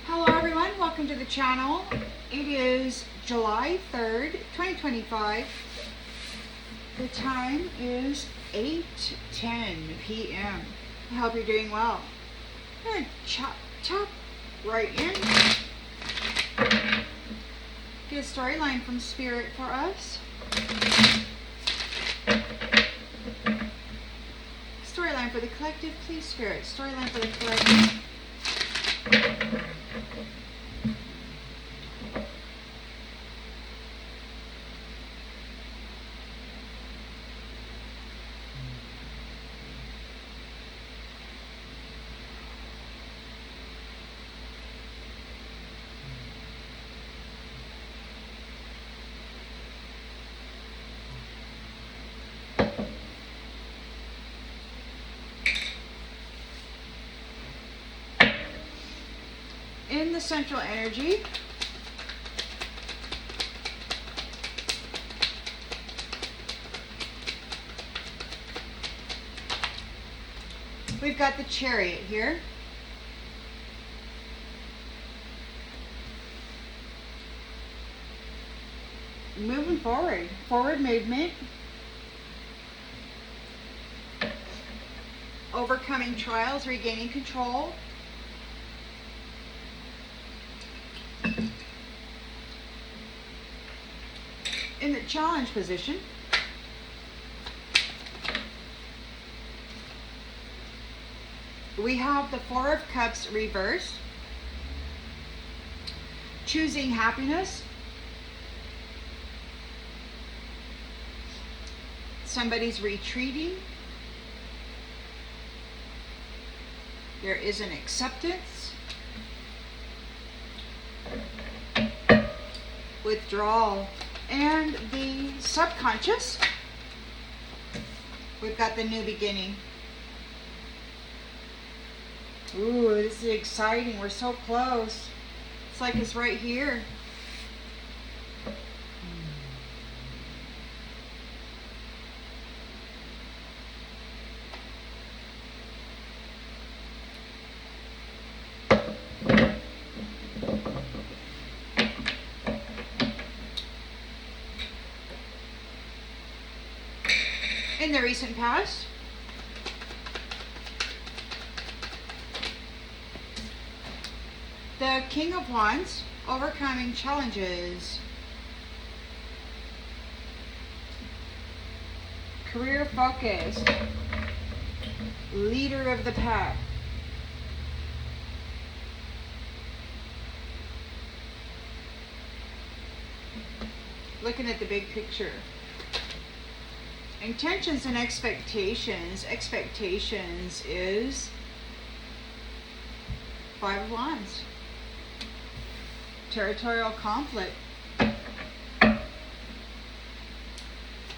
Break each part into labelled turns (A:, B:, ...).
A: Hello everyone, welcome to the channel. It is July 3rd, 2025. The time is 8:10 p.m. I hope you're doing well. I'm going to chop right in. Get a storyline from Spirit for us. Storyline for the collective, please, Spirit. Storyline for the collective. In the central energy, we've got the Chariot here. Moving forward movement. Overcoming trials, regaining control. In the challenge position, we have the Four of Cups reversed. Choosing happiness. Somebody's retreating. There is an acceptance. Withdrawal. And the subconscious, we've got the new beginning. Ooh, this is exciting. We're so close. It's like it's right here. In the recent past, the King of Wands, overcoming challenges, career focused, leader of the pack. Looking at the big picture. Intentions and expectations. Expectations is Five of Wands. Territorial conflict.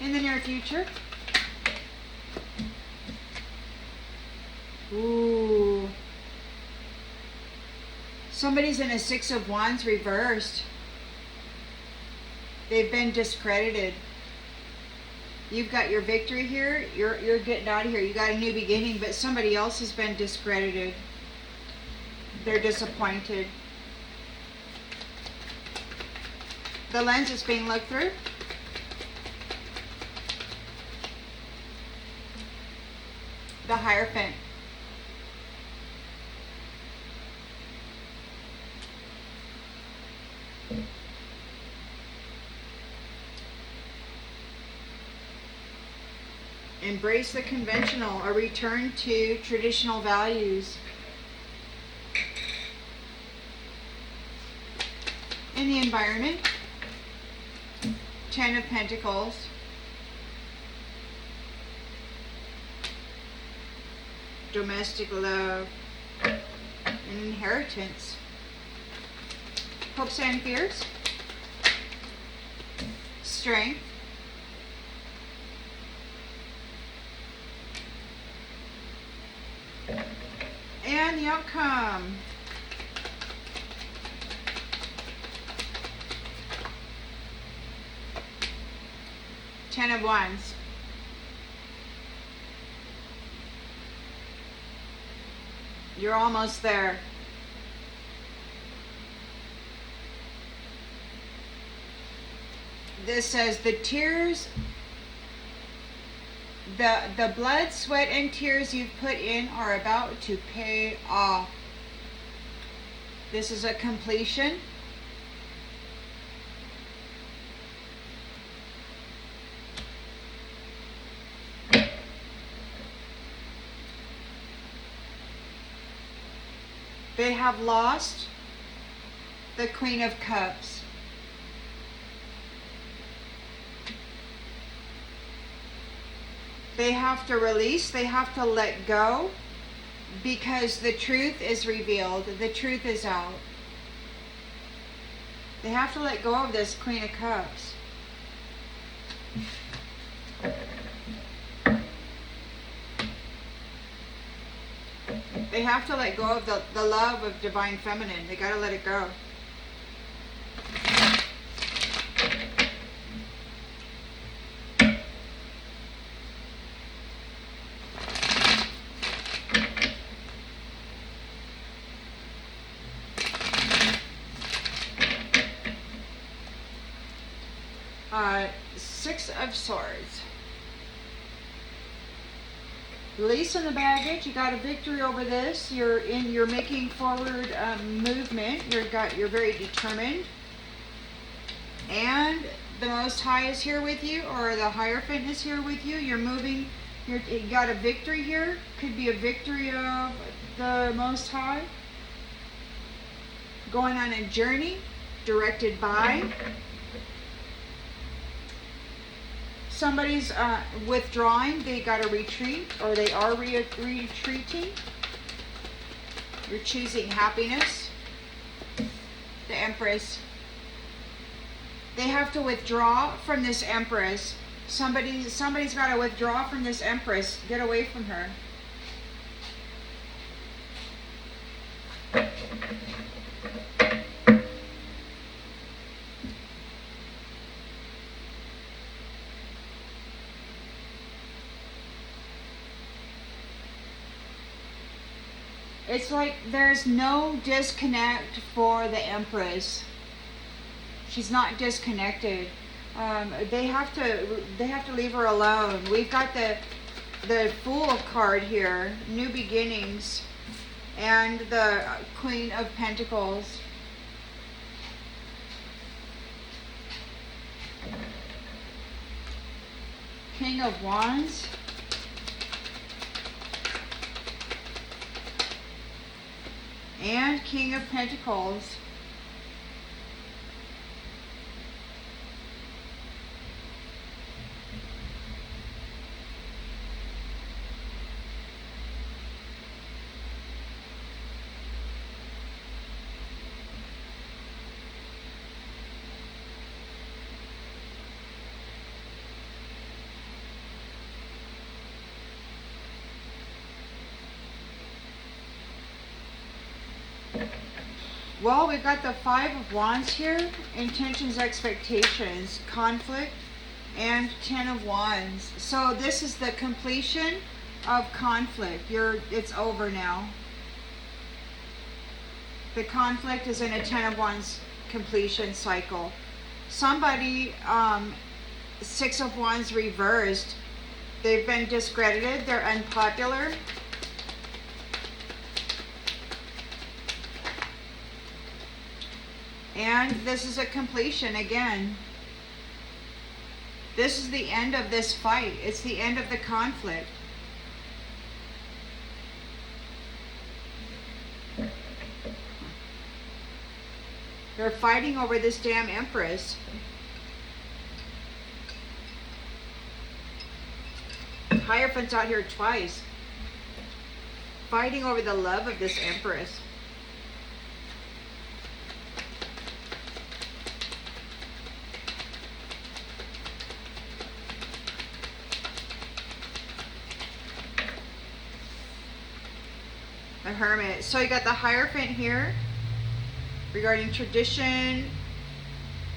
A: In the near future. Ooh. Somebody's in a Six of Wands reversed. They've been discredited. You've got your victory here. You're getting out of here. You got a new beginning, but somebody else has been discredited. They're disappointed. The lens is being looked through. The Hierophant. Embrace the conventional, a return to traditional values. In the environment, Ten of Pentacles. Domestic love. And inheritance. Hopes and fears. Strength. And the outcome. Ten of Wands. You're almost there. This says the tears, the blood, sweat, and tears you've put in are about to pay off. This is a completion. They have lost the Queen of Cups. They have to release, they have to let go, because the truth is revealed, the truth is out. They have to let go of this Queen of Cups. They have to let go of the love of Divine Feminine. They got to let it go. Six of Swords. Releasing the baggage. You got a victory over this. You're making forward movement. You're very determined. And the Most High is here with you, or the Hierophant is here with you. You're moving. You got a victory here. Could be a victory of the Most High. Going on a journey directed by. Somebody's withdrawing. They got to retreat, or they are retreating. You're choosing happiness. The Empress. They have to withdraw from this Empress. Somebody's got to withdraw from this Empress. Get away from her. It's like there's no disconnect for the Empress. She's not disconnected. They have to leave her alone. We've got the Fool card here, new beginnings, and the Queen of Pentacles. King of Wands. And King of Pentacles. Well, we've got the Five of Wands here. Intentions, expectations, conflict, and Ten of Wands. So this is the completion of conflict. It's over now. The conflict is in a Ten of Wands completion cycle. Somebody, Six of Wands reversed. They've been discredited. They're unpopular. And this is a completion again. This is the end of this fight. It's the end of the conflict. They're fighting over this damn Empress. Hierophant's out here twice. Fighting over the love of this Empress. The Hermit. So you got the Hierophant here regarding tradition,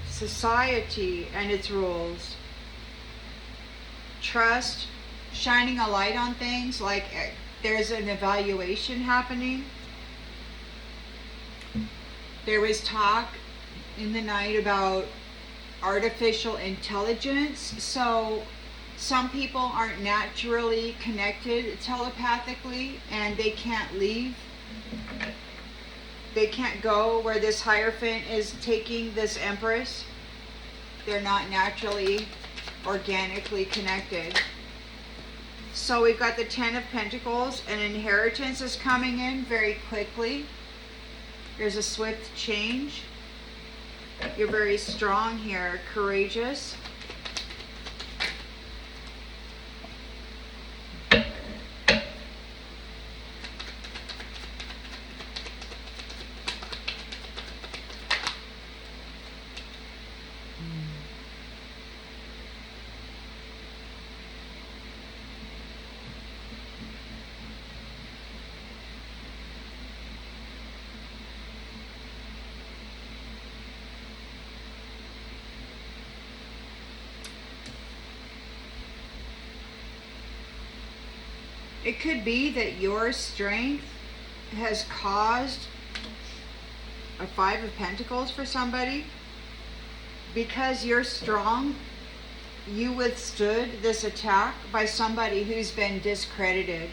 A: society, and its rules. trust, shining a light on things, like there's an evaluation happening. There was talk in the night about artificial intelligence. So some people aren't naturally connected telepathically, and they can't leave. They can't go where this Hierophant is taking this Empress. They're not naturally, organically connected. So we've got the Ten of Pentacles, and inheritance is coming in very quickly. There's a swift change. You're very strong here, courageous. It could be that your strength has caused a Five of Pentacles for somebody. Because you're strong, you withstood this attack by somebody who's been discredited.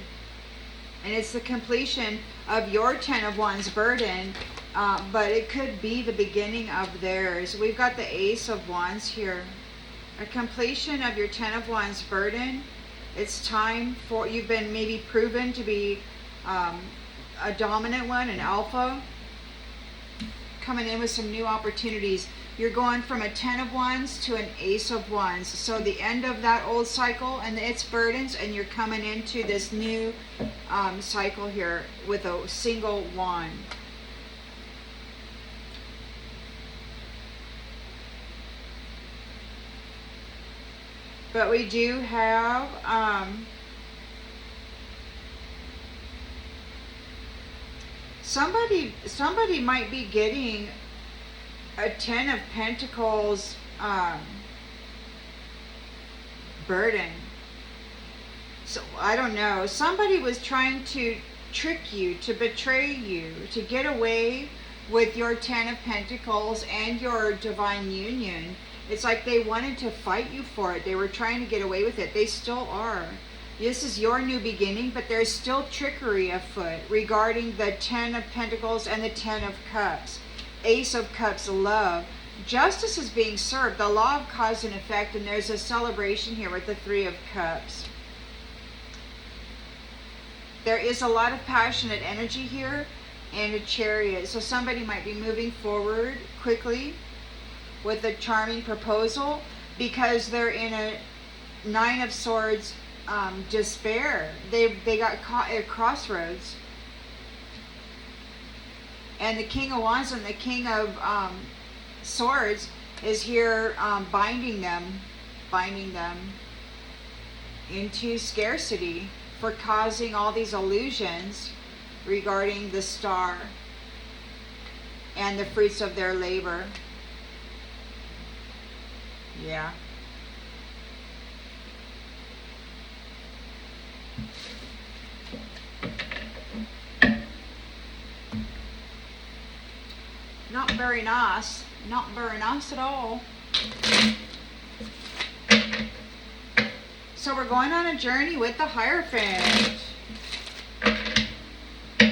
A: And it's the completion of your Ten of Wands burden, but it could be the beginning of theirs. We've got the Ace of Wands here. A completion of your Ten of Wands burden. It's time for, you've been maybe proven to be a dominant one, an alpha, coming in with some new opportunities. You're going from a Ten of Wands to an Ace of Wands. So the end of that old cycle and its burdens, and you're coming into this new cycle here with a single wand. But we do have somebody might be getting a Ten of Pentacles burden. So I don't know. Somebody was trying to trick you, to betray you, to get away with your Ten of Pentacles and your divine union. It's like they wanted to fight you for it. They were trying to get away with it. They still are. This is your new beginning, but there's still trickery afoot regarding the Ten of Pentacles and the Ten of Cups. Ace of Cups, love. Justice is being served. The law of cause and effect, and there's a celebration here with the Three of Cups. There is a lot of passionate energy here and a Chariot. So somebody might be moving forward quickly with a charming proposal because they're in a Nine of Swords despair. They got caught at a crossroads. And the King of Wands and the King of Swords is here binding them into scarcity for causing all these illusions regarding the star and the fruits of their labor. Yeah. Not very nice. Not very nice at all. So we're going on a journey with the Hierophant.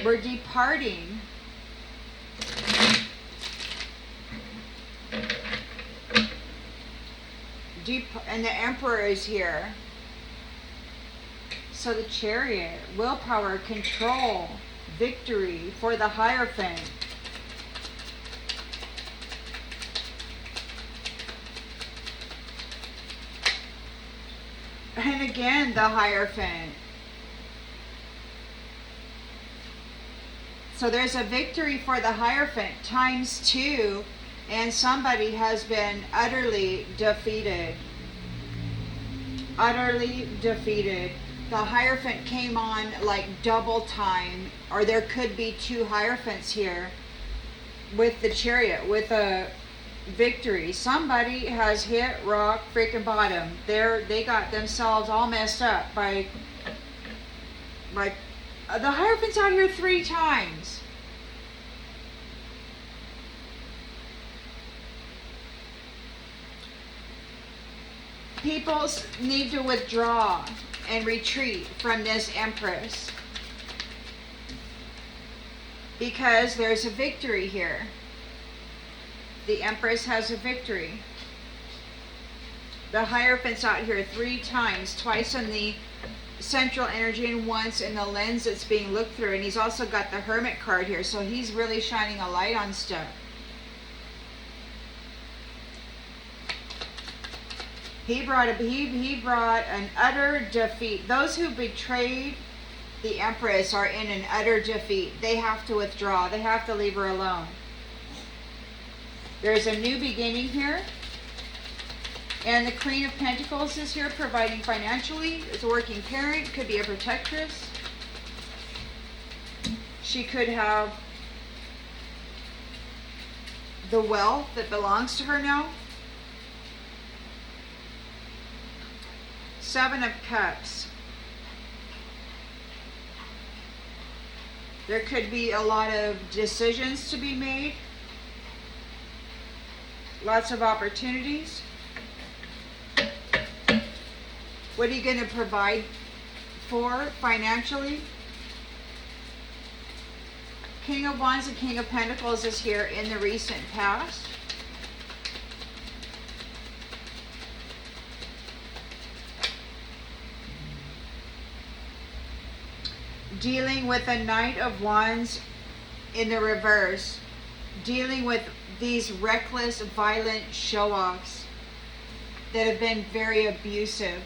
A: We're departing. And the Emperor is here. So the Chariot, willpower, control, victory for the Hierophant. And again, the Hierophant. So there's a victory for the Hierophant times 2, and somebody has been utterly defeated. Utterly defeated. The Hierophant came on like double time, or there could be 2 Hierophants here with the Chariot, with a victory. Somebody has hit rock freaking bottom. They got themselves all messed up by the Hierophant's out here 3 times. People need to withdraw and retreat from this Empress because there's a victory here. The Empress has a victory. The Hierophant's out here 3 times, twice in the central energy and once in the lens that's being looked through. And he's also got the Hermit card here, so he's really shining a light on stuff. He brought an utter defeat. Those who betrayed the Empress are in an utter defeat. They have to withdraw. They have to leave her alone. There's a new beginning here. And the Queen of Pentacles is here providing financially. It's a working parent. Could be a protectress. She could have the wealth that belongs to her now. 7 of Cups. There could be a lot of decisions to be made. Lots of opportunities. What are you going to provide for financially? King of Wands and King of Pentacles is here in the recent past. Dealing with the Knight of Wands in the reverse. Dealing with these reckless, violent show-offs that have been very abusive.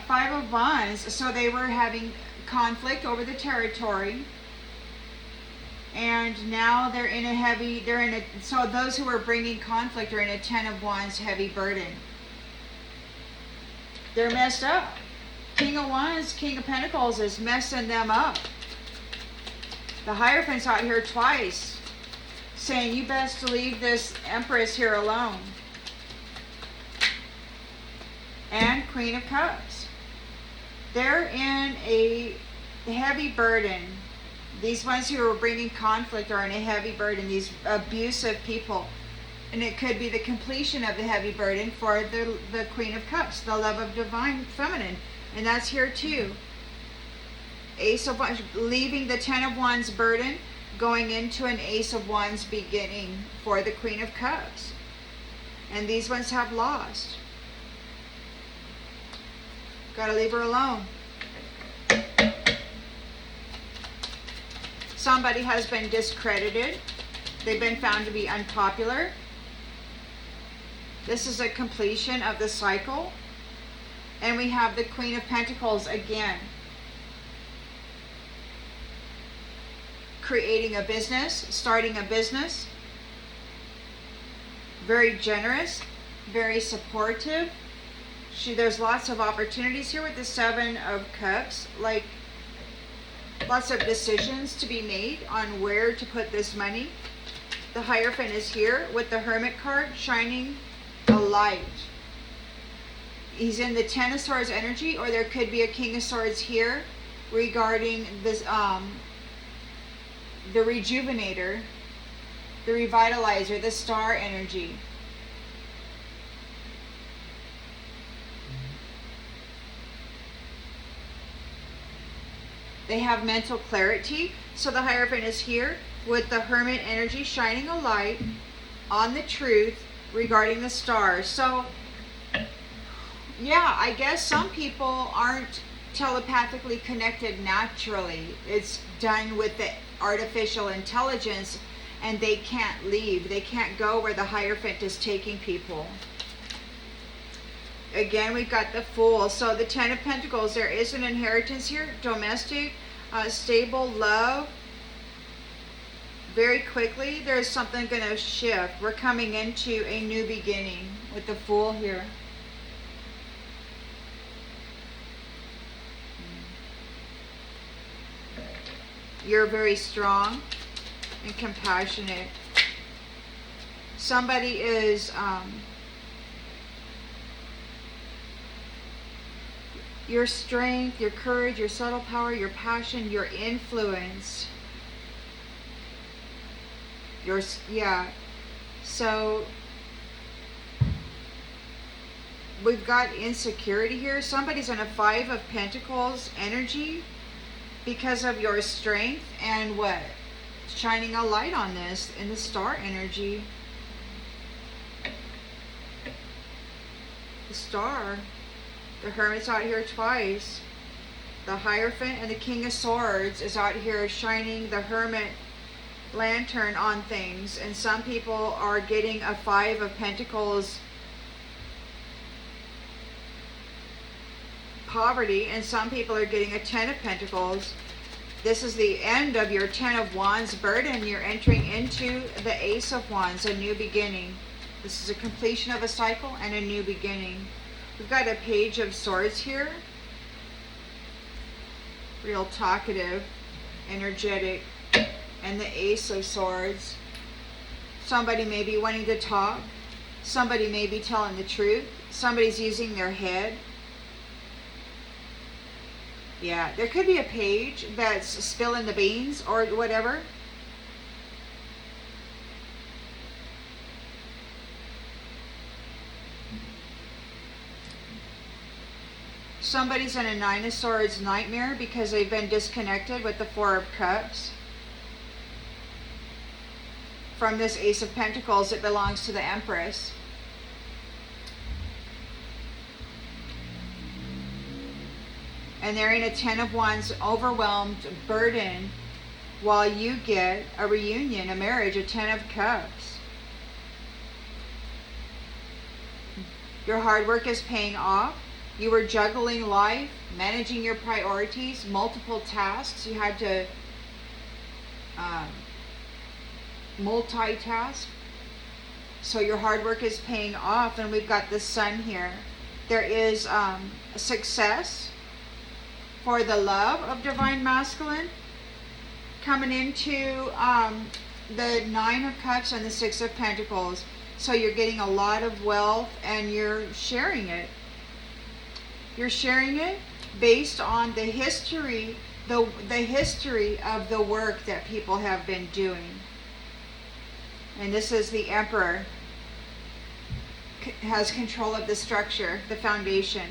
A: Five of Wands, so they were having conflict over the territory. And now so those who are bringing conflict are in a 10 of Wands heavy burden. They're messed up. King of Wands, King of Pentacles is messing them up. The Hierophant's out here twice saying you best leave this Empress here alone. And Queen of Cups. They're in a heavy burden. These ones who are bringing conflict are in a heavy burden. These abusive people. And it could be the completion of the heavy burden for the Queen of Cups, the love of divine feminine. And that's here too. Ace of Wands, leaving the 10 of Wands burden, going into an Ace of Wands beginning for the Queen of Cups. And these ones have lost. Gotta leave her alone. Somebody has been discredited. They've been found to be unpopular. This is a completion of the cycle. And we have the Queen of Pentacles again. Creating a business, starting a business. Very generous, very supportive. There's lots of opportunities here with the 7 of Cups. Like, lots of decisions to be made on where to put this money. The Hierophant is here with the Hermit card shining a light. He's in the 10 of Swords energy, or there could be a King of Swords here regarding this, the Rejuvenator, the Revitalizer, the Star energy. They have mental clarity. So the Hierophant is here with the Hermit energy shining a light on the truth regarding the stars. So yeah, I guess some people aren't telepathically connected naturally. It's done with the artificial intelligence, and they can't leave. They can't go where the Hierophant is taking people. Again, we've got the Fool. So the 10 of Pentacles, there is an inheritance here. Domestic, stable love. Very quickly, there's something going to shift. We're coming into a new beginning with the Fool here. You're very strong and compassionate. Somebody is your strength, your courage, your subtle power, your passion, your influence. So we've got insecurity here. Somebody's in a 5 of Pentacles energy because of your strength and what? Shining a light on this in the star energy. The star. The Hermit's out here twice. The Hierophant and the King of Swords is out here shining the Hermit lantern on things. And some people are getting a 5 of Pentacles poverty, and some people are getting a 10 of Pentacles. This is the end of your 10 of Wands burden. You're entering into the Ace of Wands, a new beginning. This is a completion of a cycle and a new beginning. We've got a Page of Swords here. Real talkative, energetic. And the Ace of Swords. Somebody may be wanting to talk. Somebody may be telling the truth. Somebody's using their head. Yeah, there could be a page that's spilling the beans or whatever. Somebody's in a 9 of Swords nightmare because they've been disconnected with the 4 of Cups. From this Ace of Pentacles, it belongs to the Empress. And they're in a 10 of Wands overwhelmed burden while you get a reunion, a marriage, a 10 of Cups. Your hard work is paying off. You were juggling life, managing your priorities, multiple tasks. You had to multitask. So your hard work is paying off, and we've got the Sun here. There is success for the love of Divine Masculine coming into the 9 of Cups and the 6 of Pentacles. So you're getting a lot of wealth and you're sharing it. You're sharing it based on the history, the history of the work that people have been doing. And this is the Emperor, has control of the structure, the foundation.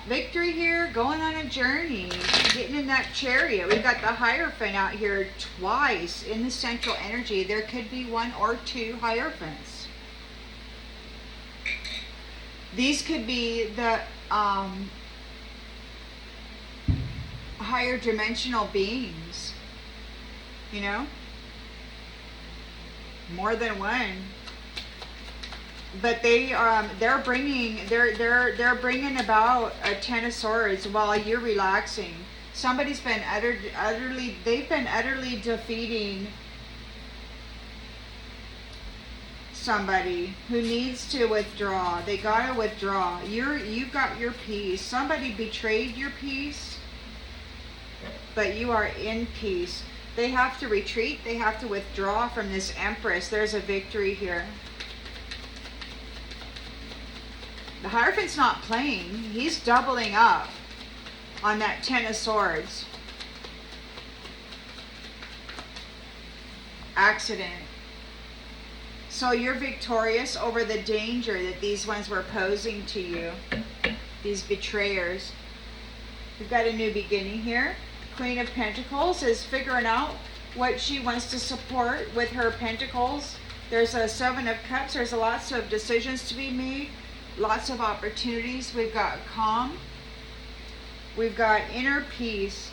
A: Victory here, going on a journey, getting in that chariot. We've got the Hierophant out here twice in the central energy. There could be 1 or 2 Hierophants. These could be the higher dimensional beings, you know, more than one. But they're bringing about a 10 of Swords while you're relaxing. Somebody's been they've been utterly defeating somebody who needs to withdraw. They gotta withdraw. You've got your peace. Somebody betrayed your peace, but you are in peace. They have to retreat. They have to withdraw from this Empress. There's a victory here. The Hierophant's not playing. He's doubling up on that 10 of Swords. Accident. So you're victorious over the danger that these ones were posing to you. These betrayers. We've got a new beginning here. Queen of Pentacles is figuring out what she wants to support with her Pentacles. There's a 7 of Cups. There's lots of decisions to be made. Lots of opportunities. We've got calm. We've got inner peace.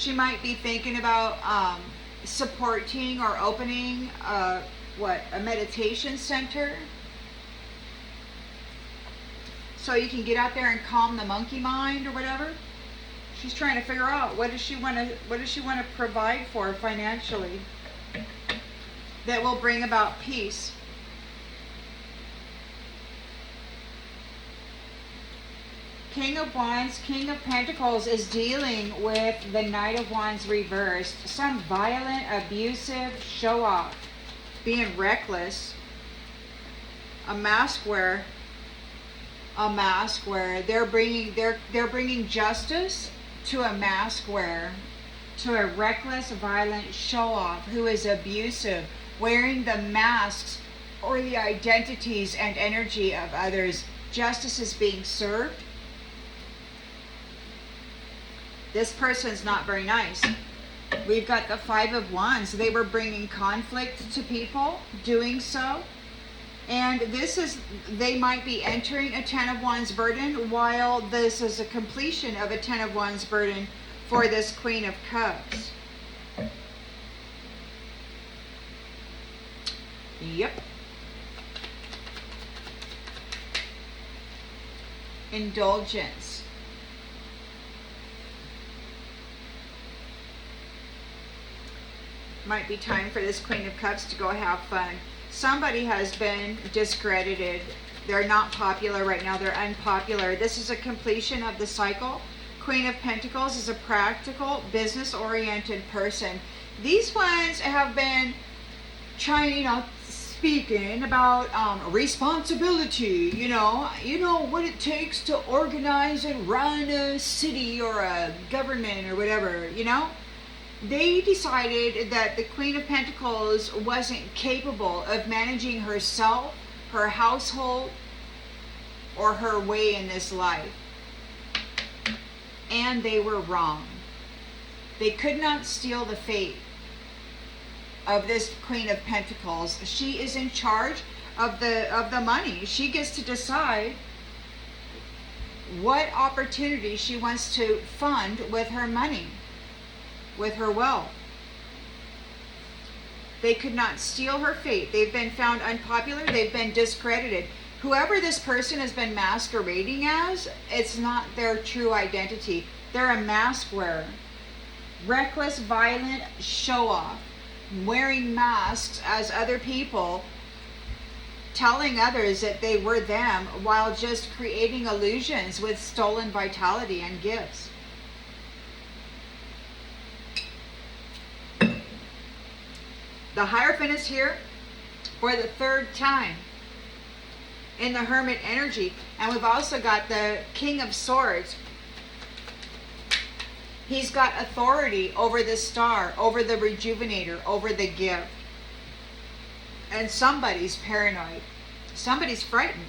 A: She might be thinking about supporting or opening a meditation center, so you can get out there and calm the monkey mind or whatever. She's trying to figure out what does she want to provide for financially that will bring about peace. King of Wands, King of Pentacles is dealing with the Knight of Wands reversed. Some violent, abusive show-off, being reckless. A mask wearer. They're bringing justice to a mask wearer, to a reckless, violent show-off who is abusive, wearing the masks or the identities and energy of others. Justice is being served. This person's not very nice. We've got the Five of Wands. They were bringing conflict to people, doing so. And they might be entering a Ten of Wands burden, while this is a completion of a Ten of Wands burden for this Queen of Cups. Yep. Indulgence. Might be time for this Queen of Cups to go have fun. Somebody has been discredited. They're not popular right now. They're unpopular. This is a completion of the cycle. Queen of Pentacles is a practical, business-oriented person. These ones have been trying, speaking about responsibility. You know what it takes to organize and run a city or a government or whatever, They decided that the Queen of Pentacles wasn't capable of managing herself, her household, or her way in this life. And they were wrong. They could not steal the fate of this Queen of Pentacles. She is in charge of the money. She gets to decide what opportunity she wants to fund with her money, with her wealth. They could not steal her fate. They've been found unpopular. They've been discredited. Whoever this person has been masquerading as, it's not their true identity. They're a mask wearer. Reckless, violent show-off. Wearing masks as other people, telling others that they were them, while just creating illusions with stolen vitality and gifts. The Hierophant is here for the third time in the Hermit energy. And we've also got the King of Swords. He's got authority over the star, over the rejuvenator, over the gift. And somebody's paranoid. Somebody's frightened.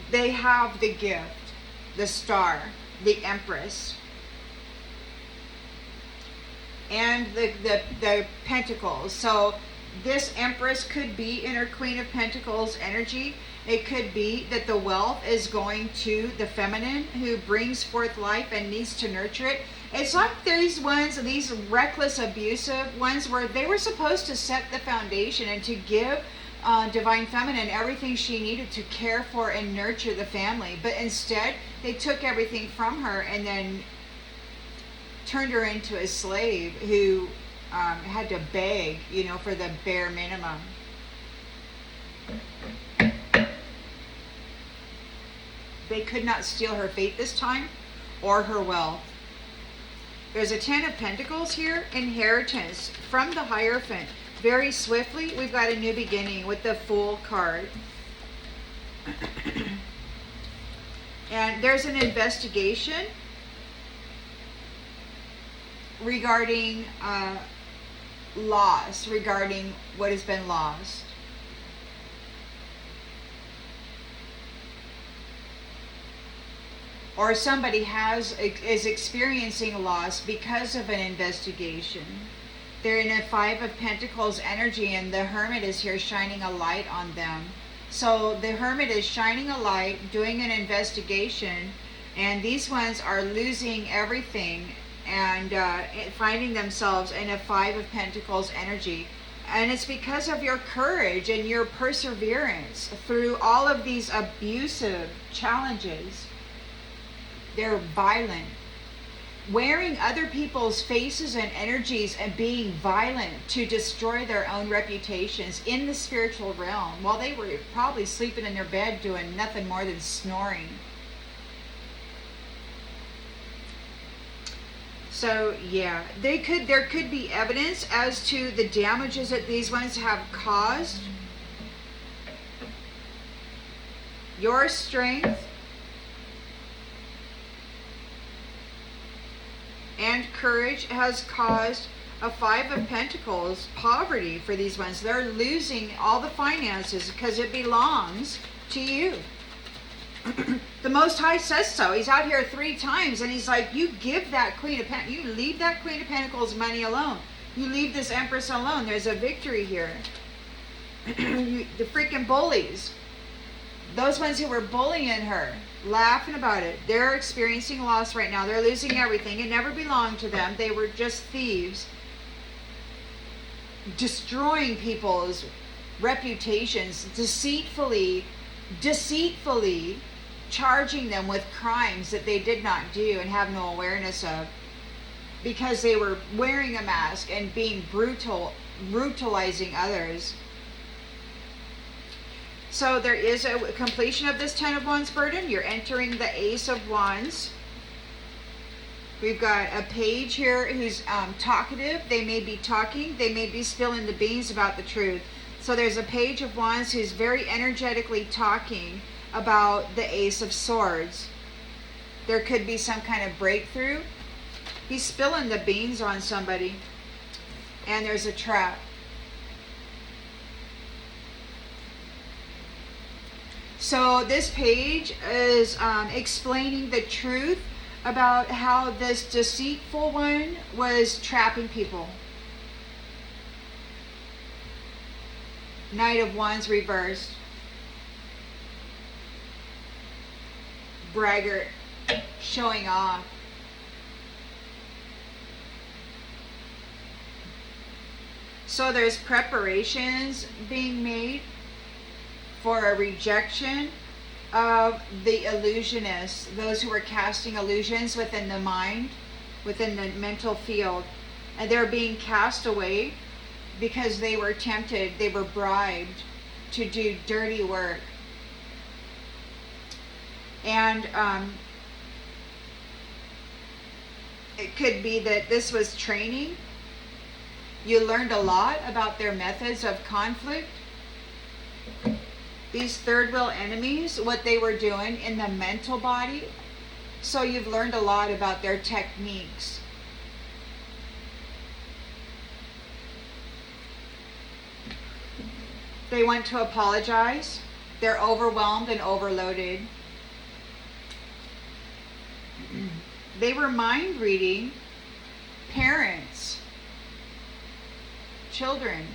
A: They have the gift, the star, the Empress, and the Pentacles. So this Empress could be in her Queen of Pentacles energy. It could be that the wealth is going to the feminine, who brings forth life and needs to nurture it. It's like these reckless, abusive ones, where they were supposed to set the foundation and to give Divine Feminine everything she needed to care for and nurture the family. But instead, they took everything from her and then turned her into a slave who had to beg, for the bare minimum. They could not steal her fate this time, or her wealth. There's a Ten of Pentacles here, inheritance from the Hierophant. Very swiftly, we've got a new beginning with the Fool card. And there's an investigation regarding loss, regarding what has been lost. Or somebody is experiencing loss because of an investigation. They're in a Five of Pentacles energy, and the Hermit is here shining a light on them. So the Hermit is shining a light, doing an investigation, and these ones are losing everything and finding themselves in a Five of Pentacles energy. And it's because of your courage and your perseverance through all of these abusive challenges. They're violent, wearing other people's faces and energies and being violent to destroy their own reputations in the spiritual realm while they were probably sleeping in their bed doing nothing more than snoring. So yeah, there could be evidence as to the damages that these ones have caused. Your strength and courage has caused a Five of Pentacles poverty for these ones. They're losing all the finances because it belongs to you. The Most High says so. He's out here 3 times and he's like, you give that Queen of Pentacles, you leave that Queen of Pentacles money alone. You leave this Empress alone. There's a victory here. The freaking bullies, those ones who were bullying her, laughing about it, they're experiencing loss right now. They're losing everything. It never belonged to them. They were just thieves, destroying people's reputations, deceitfully charging them with crimes that they did not do and have no awareness of, because they were wearing a mask and being brutalizing others. So there is a completion of this Ten of Wands burden. You're entering the Ace of Wands. We've got a page here who's talkative. They may be talking. They may be spilling the beans about the truth. So there's a Page of Wands who's very energetically talking about the Ace of Swords. There could be some kind of breakthrough. He's spilling the beans on somebody. And there's a trap. So this page is explaining the truth about how this deceitful one was trapping people. Knight of Wands reversed. Braggart, showing off. So there's preparations being made for a rejection of the illusionists, those who are casting illusions within the mind, within the mental field. And they're being cast away because they were tempted, they were bribed to do dirty work. And it could be that this was training. You learned a lot about their methods of conflict. These third wheel enemies, what they were doing in the mental body. So you've learned a lot about their techniques. They want to apologize. They're overwhelmed and overloaded. They were mind reading parents, children.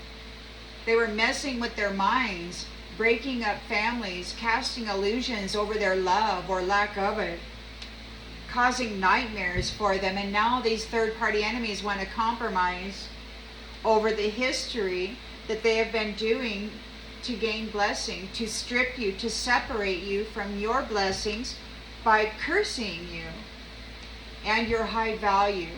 A: They were messing with their minds, breaking up families, casting illusions over their love or lack of it, causing nightmares for them. And now these third-party enemies want to compromise over the history that they have been doing to gain blessing, to strip you, to separate you from your blessings by cursing you and your high value.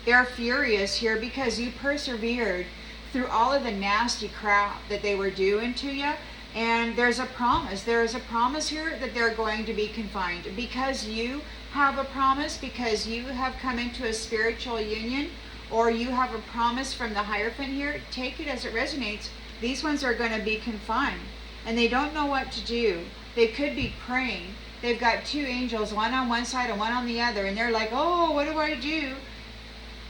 A: They're furious here because you persevered through all of the nasty crap that they were doing to you. And there's a promise. There is a promise here that they're going to be confined. Because you have a promise, because you have come into a spiritual union, or you have a promise from the Hierophant here, take it as it resonates. These ones are going to be confined. And they don't know what to do. They could be praying. They've got 2 angels, one on one side and one on the other. And they're like, oh, what do I do?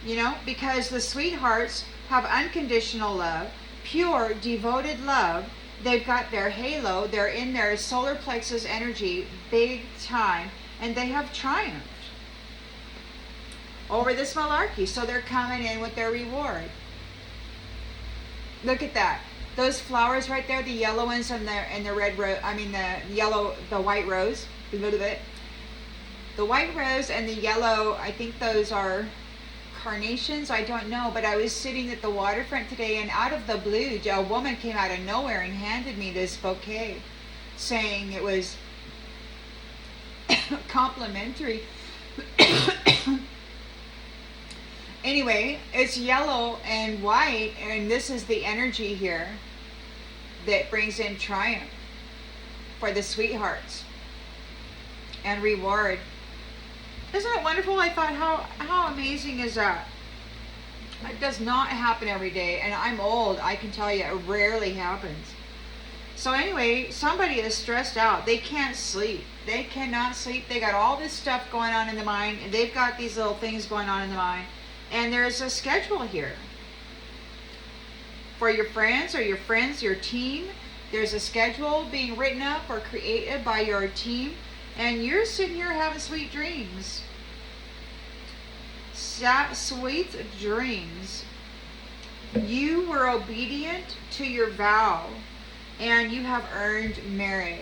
A: You know, because the sweethearts have unconditional love, pure, devoted love. They've got their halo. They're in their solar plexus energy big time. And they have triumphed over this malarkey. So they're coming in with their reward. Look at that. Those flowers right there, the yellow ones and the red rose, the white rose, a little bit. The white rose and the yellow, I think those are carnations, I don't know, but I was sitting at the waterfront today, and out of the blue, a woman came out of nowhere and handed me this bouquet, saying it was complimentary. Anyway, it's yellow and white, and this is the energy here that brings in triumph for the sweethearts and reward. Isn't it wonderful? I thought, how amazing is that? It does not happen every day, and I'm old, I can tell you, it rarely happens. So anyway, somebody is stressed out. They can't sleep. They cannot sleep. They got all this stuff going on in the mind, and they've got these little things going on in the mind. And there's a schedule here for your friends or your team. There's a schedule being written up or created by your team, and you're sitting here having sweet dreams. Sweet dreams. You were obedient to your vow, and you have earned merit.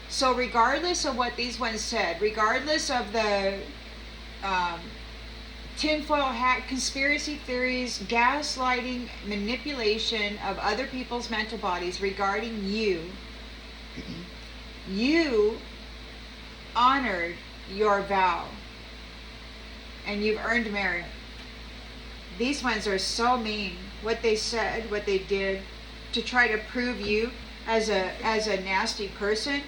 A: So regardless of what these ones said, regardless of the tinfoil hat conspiracy theories, gaslighting, manipulation of other people's mental bodies regarding you, you honored your vow, and you've earned merit. These ones are so mean. What they said, what they did, to try to prove you as a nasty person.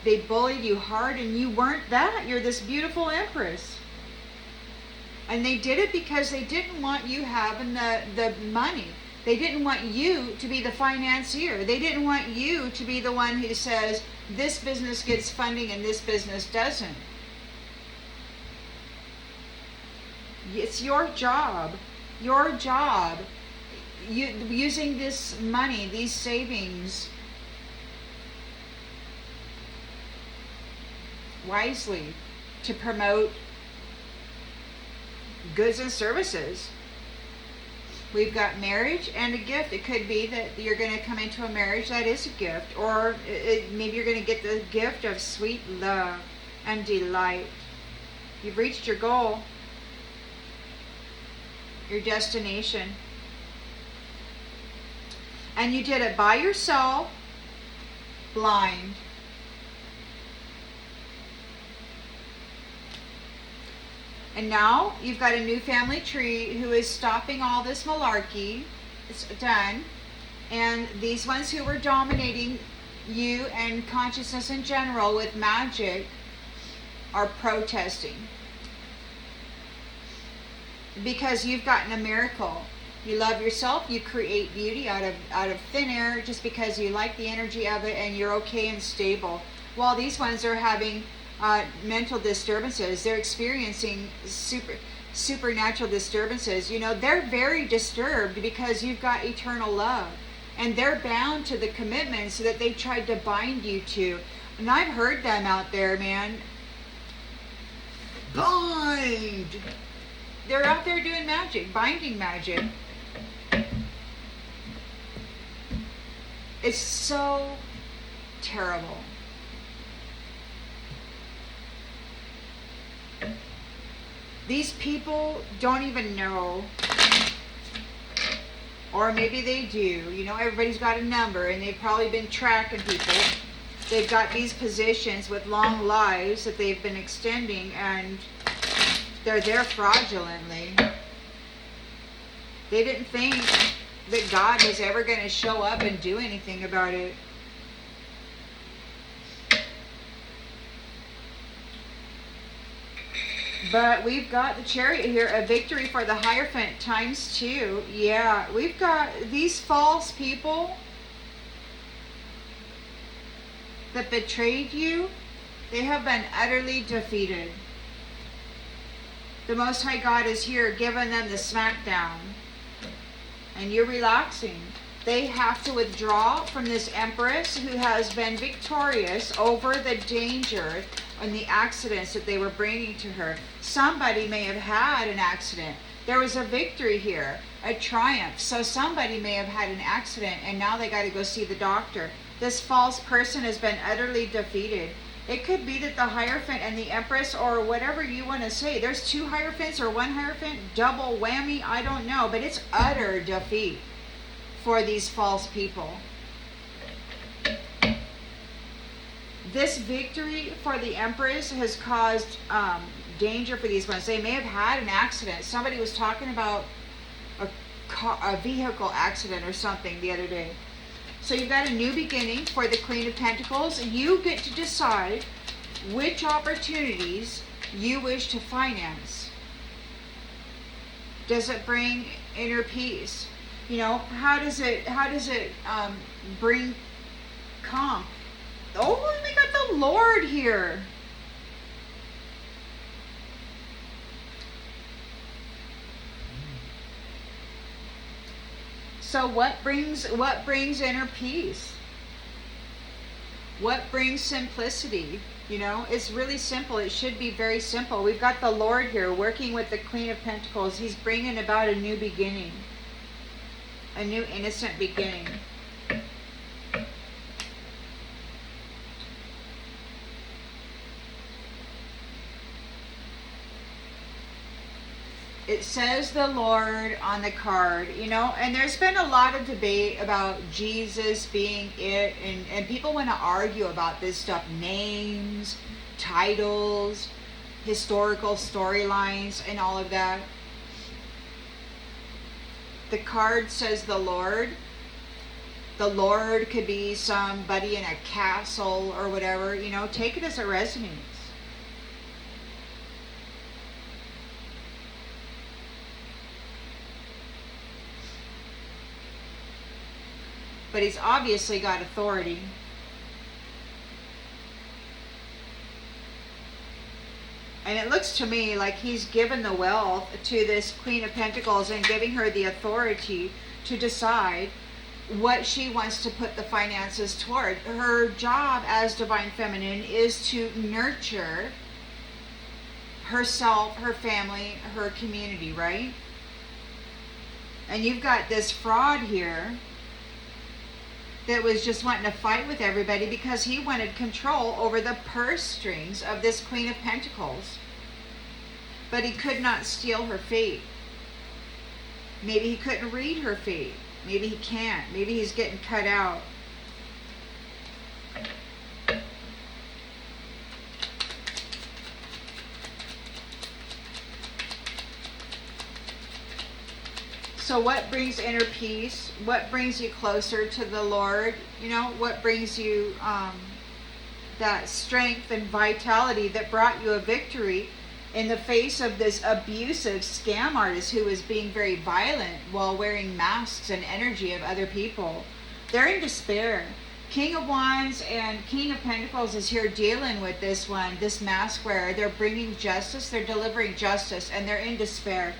A: They bullied you hard, and you weren't that. You're this beautiful empress. And they did it because they didn't want you having the money. They didn't want you to be the financier. They didn't want you to be the one who says, this business gets funding and this business doesn't. It's your job. Your job. Using this money, these savings, wisely to promote goods and services. We've got marriage and a gift. It could be that you're going to come into a marriage that is a gift, or maybe you're going to get the gift of sweet love and delight. You've reached your goal, your destination, and you did it by yourself, blind. And now you've got a new family tree who is stopping all this malarkey. It's done. And these ones who were dominating you and consciousness in general with magic are protesting. Because you've gotten a miracle. You love yourself. You create beauty out of thin air just because you like the energy of it and you're okay and stable. While these ones are having mental disturbances, they're experiencing supernatural disturbances. You know, they're very disturbed because you've got eternal love, and they're bound to the commitments that they tried to bind you to. And I've heard them out there, man. Bind! They're out there doing magic, binding magic. It's so terrible. These people don't even know, or maybe they do. You know, everybody's got a number, and they've probably been tracking people. They've got these positions with long lives that they've been extending, and they're there fraudulently. They didn't think that God was ever going to show up and do anything about it. But we've got the Chariot here, a victory for the Hierophant times 2. Yeah, we've got these false people that betrayed you. They have been utterly defeated. The Most High God is here giving them the smackdown. And you're relaxing. They have to withdraw from this Empress who has been victorious over the danger and the accidents that they were bringing to her. Somebody may have had an accident. There was a victory here, a triumph. So somebody may have had an accident, and now they got to go see the doctor. This false person has been utterly defeated. It could be that the Hierophant and the Empress, or whatever you want to say, there's two Hierophants or one Hierophant, double whammy, I don't know, but it's utter defeat for these false people. This victory for the Empress has caused danger for these ones. They may have had an accident. Somebody was talking about a vehicle accident or something the other day. So you've got a new beginning for the Queen of Pentacles. You get to decide which opportunities you wish to finance. Does it bring inner peace? You know, how does it bring calm? Oh, we got the Lord here. So what brings inner peace? What brings simplicity? You know, it's really simple. It should be very simple. We've got the Lord here working with the Queen of Pentacles. He's bringing about a new beginning, a new innocent beginning. It says the Lord on the card, you know, and there's been a lot of debate about Jesus being it, and people want to argue about this stuff, names, titles, historical storylines, and all of that. The card says the Lord. The Lord could be somebody in a castle or whatever, you know, take it as it resonates. But he's obviously got authority. And it looks to me like he's given the wealth to this Queen of Pentacles and giving her the authority to decide what she wants to put the finances toward. Her job as Divine Feminine is to nurture herself, her family, her community, right? And you've got this fraud here that was just wanting to fight with everybody because he wanted control over the purse strings of this Queen of Pentacles. But he could not steal her fate. Maybe he couldn't read her fate. Maybe he can't. Maybe he's getting cut out. So what brings inner peace? What brings you closer to the Lord? You know, what brings you that strength and vitality that brought you a victory in the face of this abusive scam artist who was being very violent while wearing masks and energy of other people? They're in despair. King of Wands and King of Pentacles is here dealing with this one, this mask wearer. They're bringing justice. They're delivering justice, and they're in despair.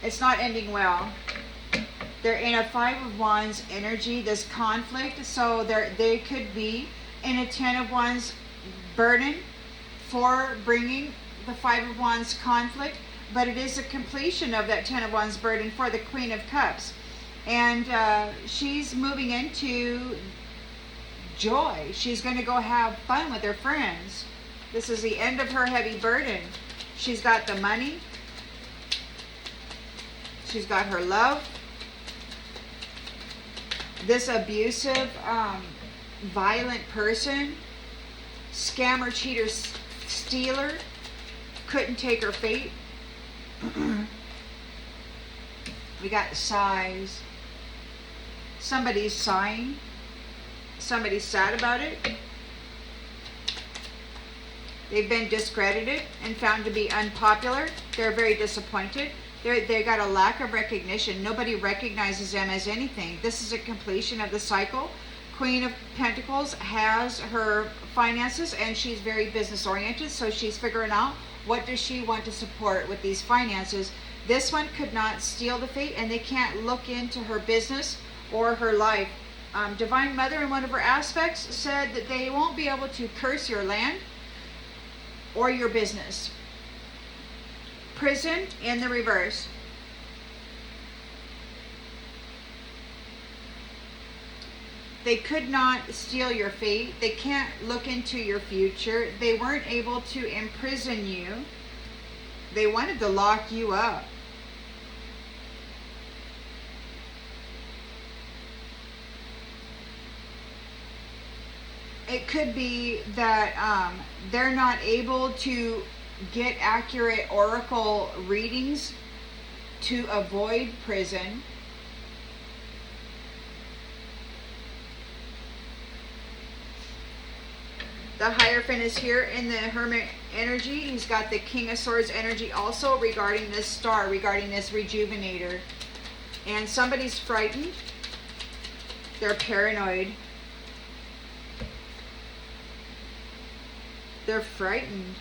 A: It's not ending well. They're in a Five of Wands energy, this conflict. So they could be in a Ten of Wands burden for bringing the Five of Wands conflict. But it is a completion of that Ten of Wands burden for the Queen of Cups. And she's moving into joy. She's going to go have fun with her friends. This is the end of her heavy burden. She's got the money. She's got her love. This abusive, violent person, scammer, cheater, stealer, couldn't take her fate. We got sighs. Somebody's sighing. Somebody's sad about it. They've been discredited and found to be unpopular. They're very disappointed. They got a lack of recognition. Nobody recognizes them as anything. This is a completion of the cycle. Queen of Pentacles has her finances and she's very business oriented, so she's figuring out what does she want to support with these finances. This one could not steal the fate, and they can't look into her business or her life. Divine Mother in one of her aspects said that they won't be able to curse your land or your business. Prison in the reverse. They could not steal your fate. They can't look into your future. They weren't able to imprison you. They wanted to lock you up. It could be that they're not able to get accurate oracle readings to avoid prison. The Hierophant is here in the Hermit energy. He's got the King of Swords energy also regarding this star, regarding this rejuvenator. And somebody's frightened. They're paranoid. They're frightened.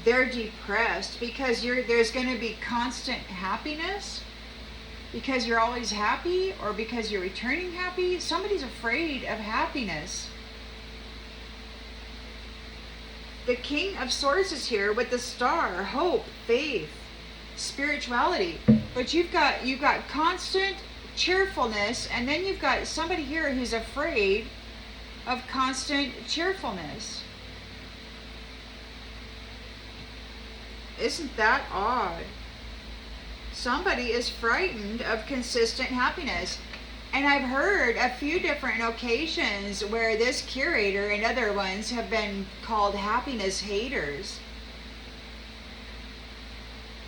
A: They're depressed because there's going to be constant happiness. Because you're always happy, or because you're returning happy. Somebody's afraid of happiness. The King of Swords is here with the star, hope, faith, spirituality. But you've got constant cheerfulness, and then you've got somebody here who's afraid of constant cheerfulness. Isn't that odd? Somebody is frightened of consistent happiness. And I've heard a few different occasions where this curator and other ones have been called happiness haters.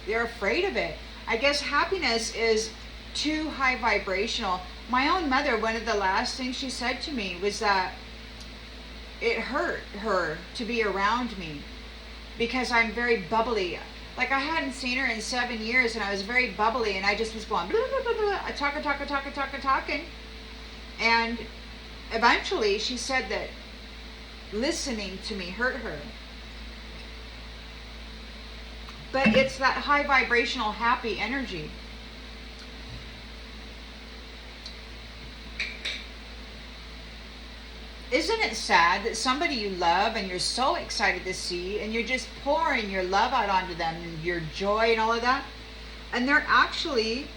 A: They're afraid of it. I guess happiness is too high vibrational. My own mother, one of the last things she said to me was that it hurt her to be around me because I'm very bubbly. Like, I hadn't seen her in 7 years, and I was very bubbly, and I just was going blah, blah, blah, blah, talking. And eventually she said that listening to me hurt her. But it's that high vibrational happy energy. Isn't it sad that somebody you love and you're so excited to see, and you're just pouring your love out onto them and your joy and all of that, and they're actually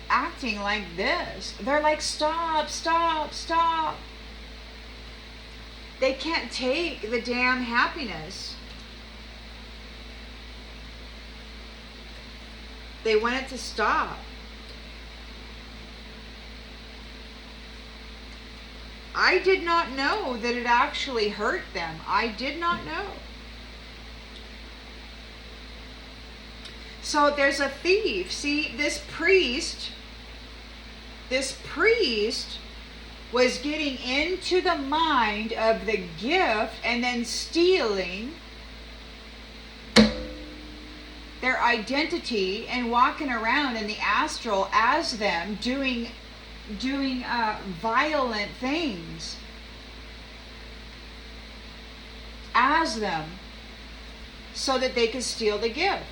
A: acting like this? They're like, stop, stop, stop. They can't take the damn happiness. They want it to stop. I did not know that it actually hurt them. I did not know. So there's a thief. See, this priest was getting into the mind of the gift and then stealing their identity and walking around in the astral as them, doing violent things as them so that they could steal the gift.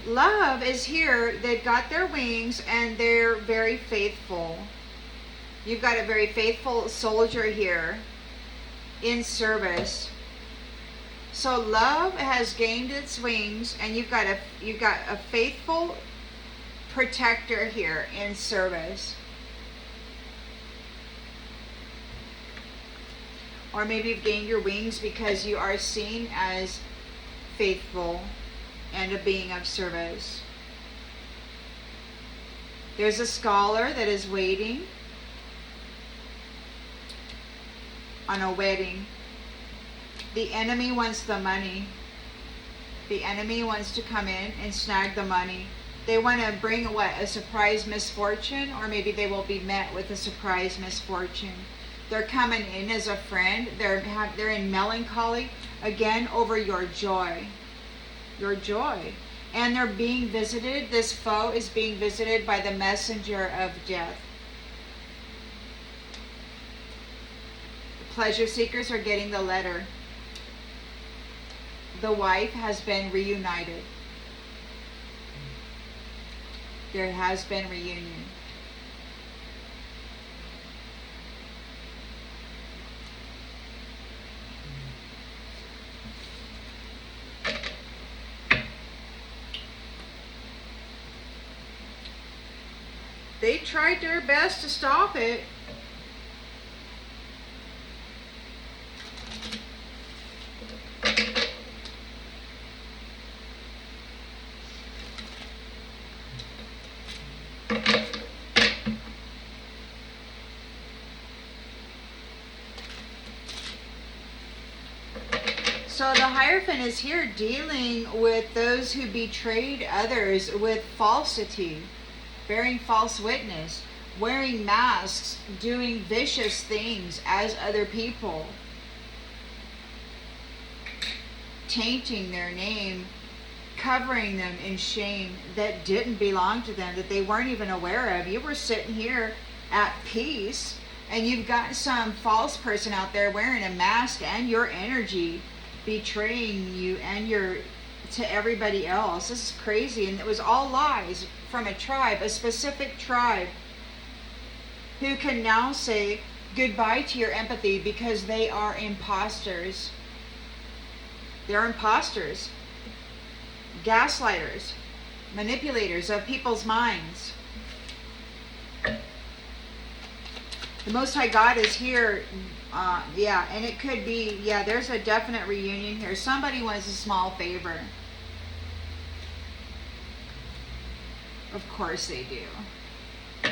A: Love is here. They've got their wings and they're very faithful. You've got a very faithful soldier here in service. So love has gained its wings, and you've got a faithful protector here in service. Or maybe you've gained your wings because you are seen as faithful and a being of service. There's a scholar that is waiting on a wedding. The enemy wants the money. The enemy wants to come in and snag the money. They want to bring a surprise misfortune, or maybe they will be met with a surprise misfortune. They're coming in as a friend. They're in melancholy again over your joy. Your joy. And they're being visited. This foe is being visited by the messenger of death. The pleasure seekers are getting the letter. The wife has been reunited. There has been reunion. They tried their best to stop it. So the Hierophant is here dealing with those who betrayed others with falsity, bearing false witness, wearing masks, doing vicious things as other people, tainting their name, covering them in shame that didn't belong to them, that they weren't even aware of. You were sitting here at peace, and you've got some false person out there wearing a mask and your energy, betraying you and your to everybody else. This is crazy, and it was all lies from a tribe, a specific tribe, who can now say goodbye to your empathy because they are imposters. They're imposters, gaslighters, manipulators of people's minds. The Most High God is here. Yeah, and it could be, yeah, there's a definite reunion here. Somebody wants a small favor. Of course they do.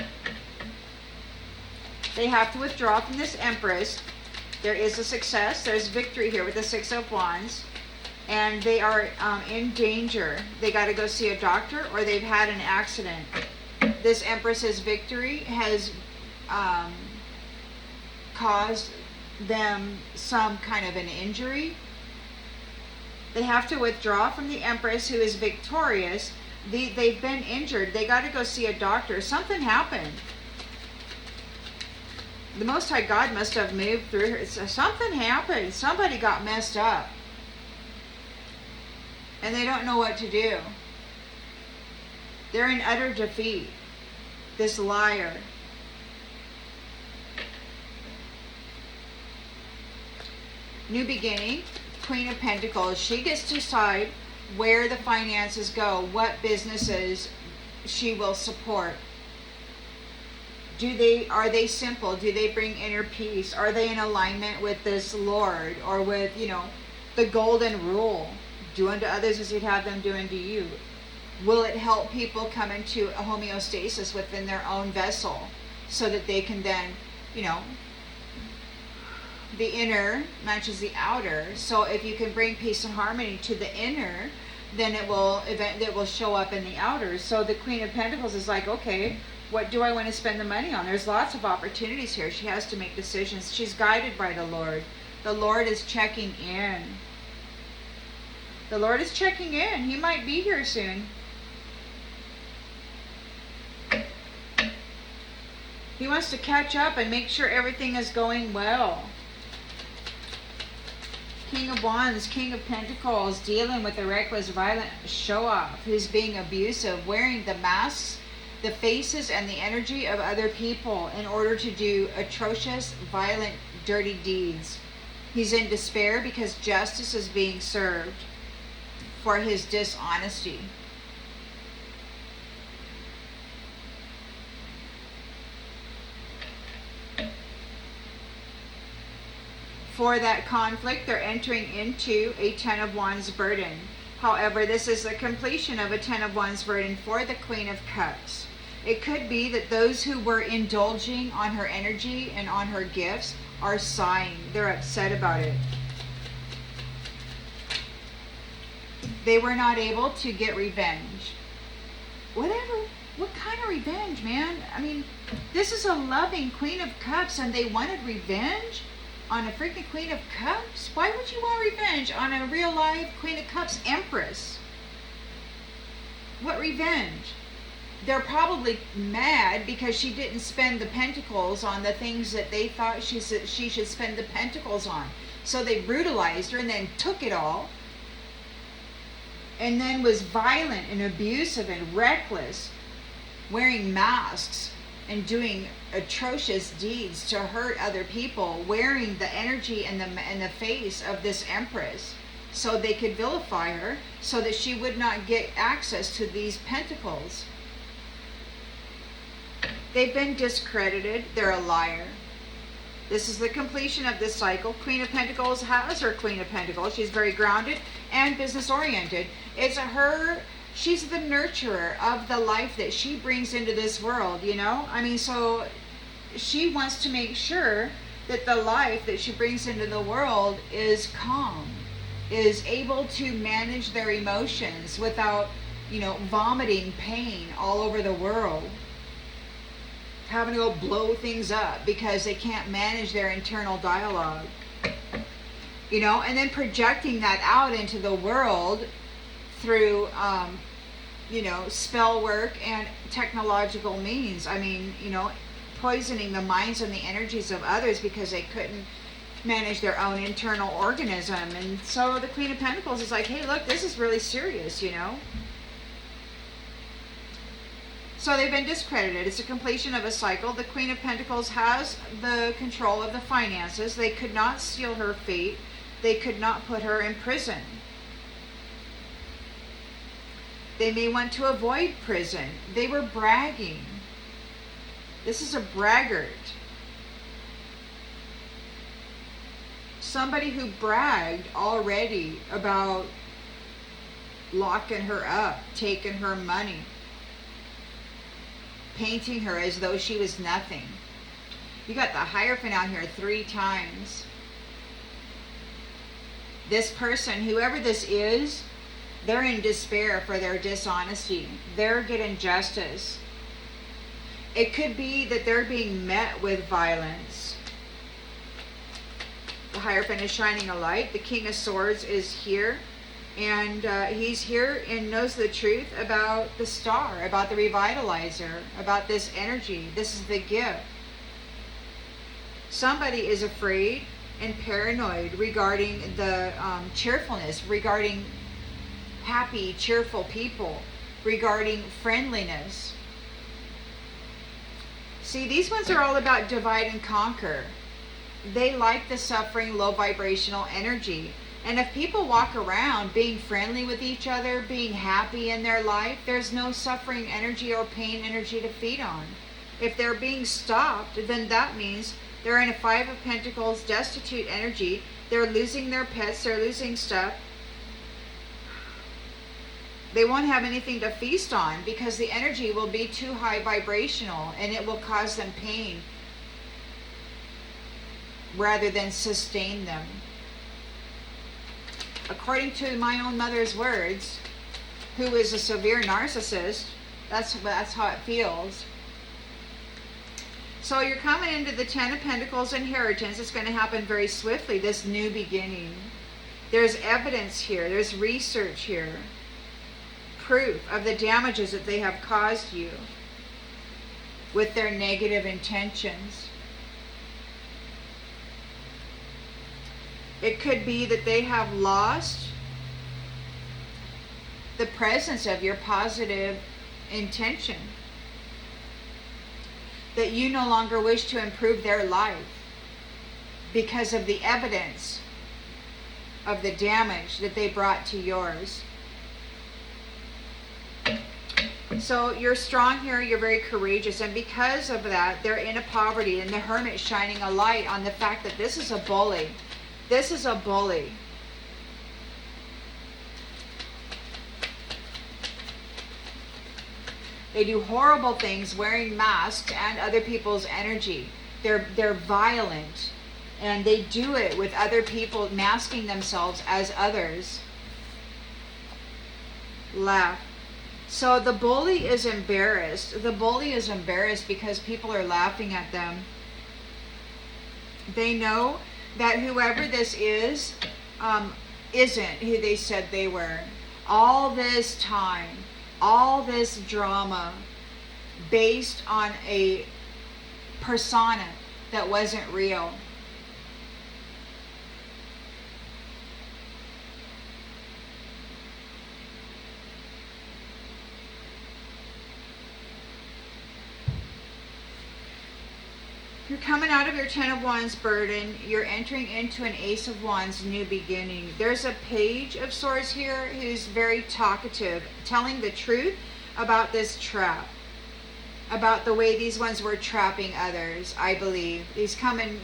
A: They have to withdraw from this Empress. There is a success. There's victory here with the Six of Wands. And they are in danger. They got to go see a doctor, or they've had an accident. This Empress's victory has caused them some kind of an injury. They have to withdraw from the Empress, who is victorious. They've been injured. They got to go see a doctor. Something happened. The Most High God must have moved through her. Something happened. Somebody got messed up. And they don't know what to do. They're in utter defeat. This liar. New beginning, Queen of Pentacles. She gets to decide where the finances go, what businesses she will support. Are they simple? Do they bring inner peace? Are they in alignment with this Lord, or with, the golden rule? Do unto others as you'd have them do unto you. Will it help people come into a homeostasis within their own vessel, so that they can then, the inner matches the outer. So if you can bring peace and harmony to the inner, then it will show up in the outer. So the Queen of Pentacles is like, okay, what do I want to spend the money on? There's lots of opportunities here. She has to make decisions. She's guided by the Lord. The Lord is checking in. The Lord is checking in. He might be here soon. He wants to catch up and make sure everything is going well. King of Wands, King of Pentacles, dealing with a reckless, violent show-off who's being abusive, wearing the masks, the faces, and the energy of other people in order to do atrocious, violent, dirty deeds. He's in despair because justice is being served for his dishonesty. For that conflict, they're entering into a Ten of Wands burden. However, this is the completion of a Ten of Wands burden for the Queen of Cups. It could be that those who were indulging on her energy and on her gifts are sighing. They're upset about it. They were not able to get revenge. Whatever. What kind of revenge, man? I mean, this is a loving Queen of Cups, and they wanted revenge on a freaking Queen of Cups? Why would you want revenge on a real life Queen of Cups Empress? What revenge? They're probably mad because she didn't spend the pentacles on the things that they thought she should spend the pentacles on. So they brutalized her and then took it all, and then was violent and abusive and reckless, wearing masks and doing atrocious deeds to hurt other people, wearing the energy and the face of this Empress, so they could vilify her, so that she would not get access to these pentacles. They've been discredited. They're a liar. This is the completion of this cycle. Queen of Pentacles has her Queen of Pentacles. She's very grounded and business oriented. It's her, she's the nurturer of the life that she brings into this world, you know? I mean, so she wants to make sure that the life that she brings into the world is calm, is able to manage their emotions without, you know, vomiting pain all over the world, having to go blow things up because they can't manage their internal dialogue, you know, and then projecting that out into the world through, you know, spell work and technological means. I mean, you know, poisoning the minds and the energies of others because they couldn't manage their own internal organism. And so the Queen of Pentacles is like, hey, look, this is really serious, you know. So they've been discredited. It's a completion of a cycle. The Queen of Pentacles has the control of the finances. They could not steal her fate. They could not put her in prison. They may want to avoid prison. They were bragging. This is a braggart. Somebody who bragged already about locking her up, taking her money, painting her as though she was nothing. You got the Hierophant out here 3 times. This person, whoever this is, they're in despair for their dishonesty. They're getting justice. It could be that they're being met with violence. The Hierophant is shining a light. The King of Swords is here. And he's here and knows the truth about the star, about the revitalizer, about this energy. This is the gift. Somebody is afraid and paranoid regarding the cheerfulness, regarding happy, cheerful people, regarding friendliness. See, these ones are all about divide and conquer. They like the suffering, low vibrational energy. And if people walk around being friendly with each other, being happy in their life, there's no suffering energy or pain energy to feed on. If they're being stopped, then that means they're in a 5 of Pentacles destitute energy. They're losing their pets, they're losing stuff. They won't have anything to feast on because the energy will be too high vibrational and it will cause them pain rather than sustain them. According to my own mother's words, who is a severe narcissist, that's how it feels. So you're coming into the 10 of Pentacles inheritance. It's going to happen very swiftly, this new beginning. There's evidence here. There's research here. Proof of the damages that they have caused you with their negative intentions. It could be that they have lost the presence of your positive intention. That you no longer wish to improve their life because of the evidence of the damage that they brought to yours. So you're strong here, you're very courageous, and because of that, they're in a poverty, and the Hermit is shining a light on the fact that this is a bully. This is a bully. They do horrible things wearing masks and other people's energy. They're violent, and they do it with other people masking themselves as others. Laugh. So the bully is embarrassed. The bully is embarrassed because people are laughing at them. They know that whoever this is, isn't who they said they were. All this time, all this drama based on a persona that wasn't real. You're coming out of your 10 of Wands burden. You're entering into an Ace of Wands new beginning. There's a Page of Swords here who's very talkative, telling the truth about this trap. about the way these ones were trapping others, I believe. He's coming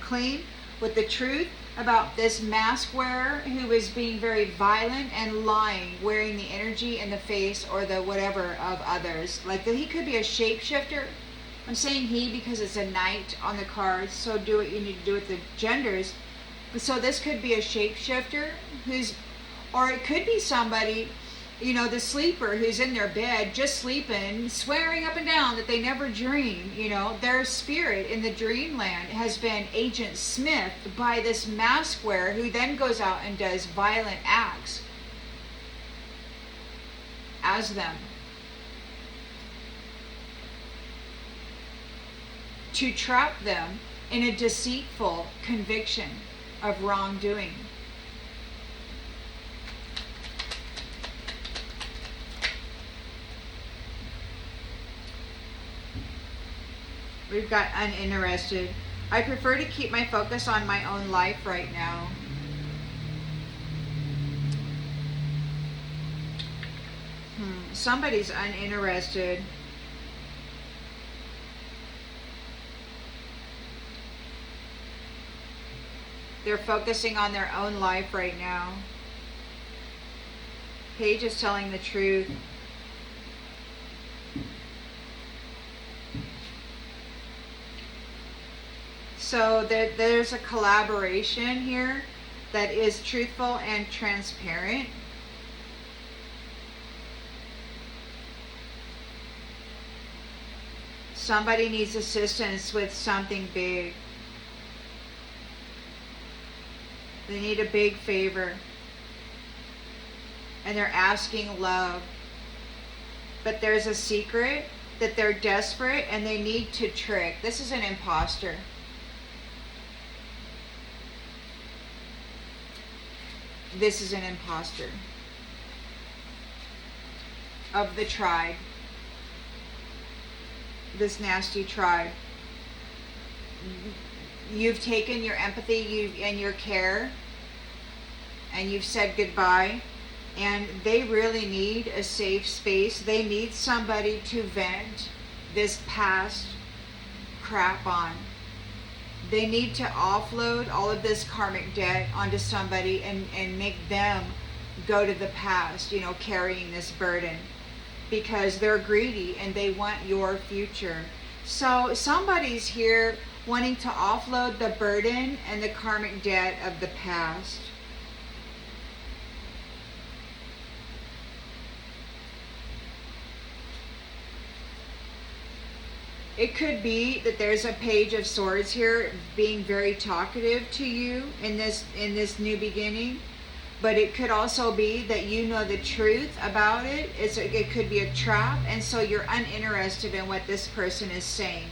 A: clean with the truth about this mask wearer who was being very violent and lying, wearing the energy in the face or the whatever of others. Like that he could be a shapeshifter. I'm saying he because it's a knight on the cards, so do what you need to do with the genders. So this could be a shapeshifter or it could be somebody, you know, the sleeper who's in their bed just sleeping, swearing up and down that they never dream. You know, their spirit in the dreamland has been Agent Smith by this mask wearer who then goes out and does violent acts as them to trap them in a deceitful conviction of wrongdoing. We've got uninterested. I prefer to keep my focus on my own life right now. Somebody's uninterested. They're focusing on their own life right now. Page is telling the truth. So there's a collaboration here that is truthful and transparent. Somebody needs assistance with something big. They need a big favor. And they're asking love. But there's a secret that they're desperate and they need to trick. This is an imposter. This is an imposter of the tribe. This nasty tribe. You've taken your empathy and your care and you've said goodbye, and they really need a safe space. They need somebody to vent this past crap on. They need to offload all of this karmic debt onto somebody and make them go to the past, you know, carrying this burden, because they're greedy and they want your future. So somebody's here wanting to offload the burden and the karmic debt of the past. It could be that there's a Page of Swords here being very talkative to you in this new beginning. But it could also be that you know the truth about it. It could be a trap, and so you're uninterested in what this person is saying.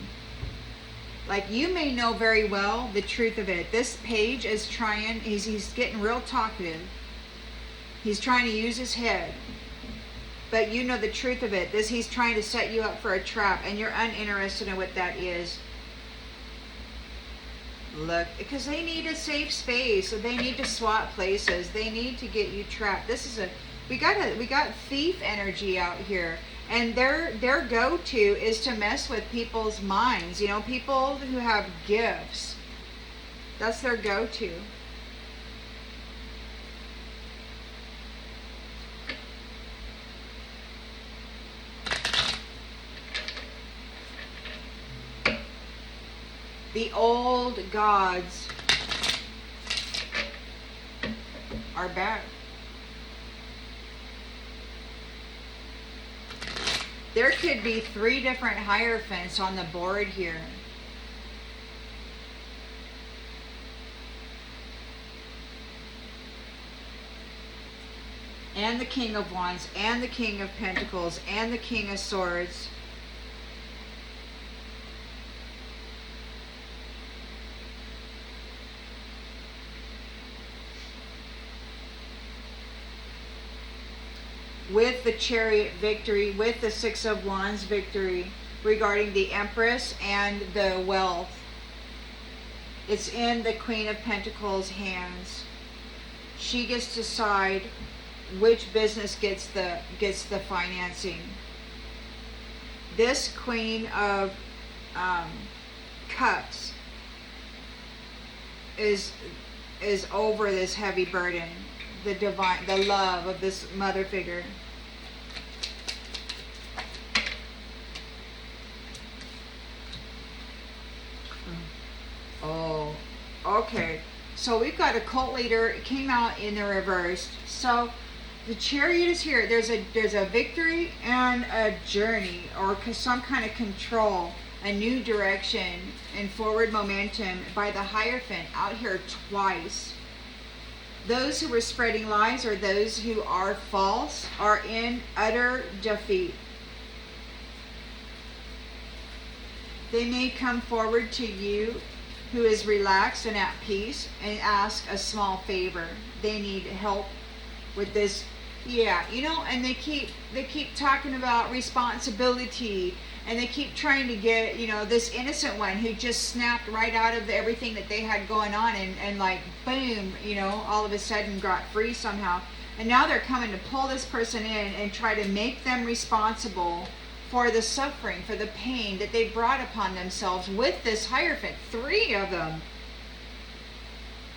A: Like, you may know very well the truth of it. This Page is trying, he's getting real talkative. He's trying to use his head. But you know the truth of it. He's trying to set you up for a trap, and you're uninterested in what that is. Look, because they need a safe space, so they need to swap places. They need to get you trapped. We got thief energy out here, and their go-to is to mess with people's minds. You know, people who have gifts. That's their go-to. The old gods are back. There could be 3 different Hierophants on the board here. And the King of Wands, and the King of Pentacles, and the King of Swords. With the Chariot victory, with the 6 of Wands victory regarding the Empress and the wealth. It's in the Queen of Pentacles' hands. She gets to decide which business gets the financing. This Queen of Cups is over this heavy burden, the divine, the love of this mother figure. Oh, okay. So we've got a cult leader. It came out in the reverse. So the Chariot is here. There's a victory and a journey, or some kind of control, a new direction and forward momentum by the Hierophant out here twice. Those who were spreading lies, or those who are false, are in utter defeat. They may come forward to you who is relaxed and at peace and ask a small favor. They need help with this. Yeah, you know, and they keep talking about responsibility, and they keep trying to get, you know, this innocent one who just snapped right out of everything that they had going on, and like boom, you know, all of a sudden got free somehow. And now they're coming to pull this person in and try to make them responsible for the suffering, for the pain that they brought upon themselves with this Hierophant. 3 of them.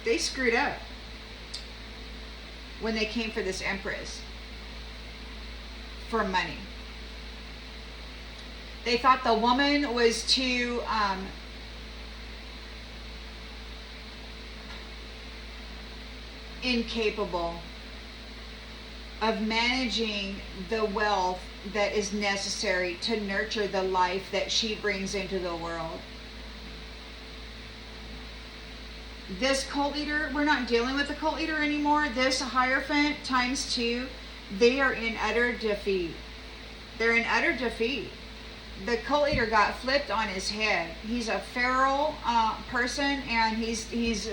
A: They screwed up when they came for this Empress for money. They thought the woman was too incapable of managing the wealth that is necessary to nurture the life that she brings into the world. This cult leader, we're not dealing with the cult leader anymore. This Hierophant times 2, they are in utter defeat. They're in utter defeat. The cult leader got flipped on his head. He's a feral person, and he's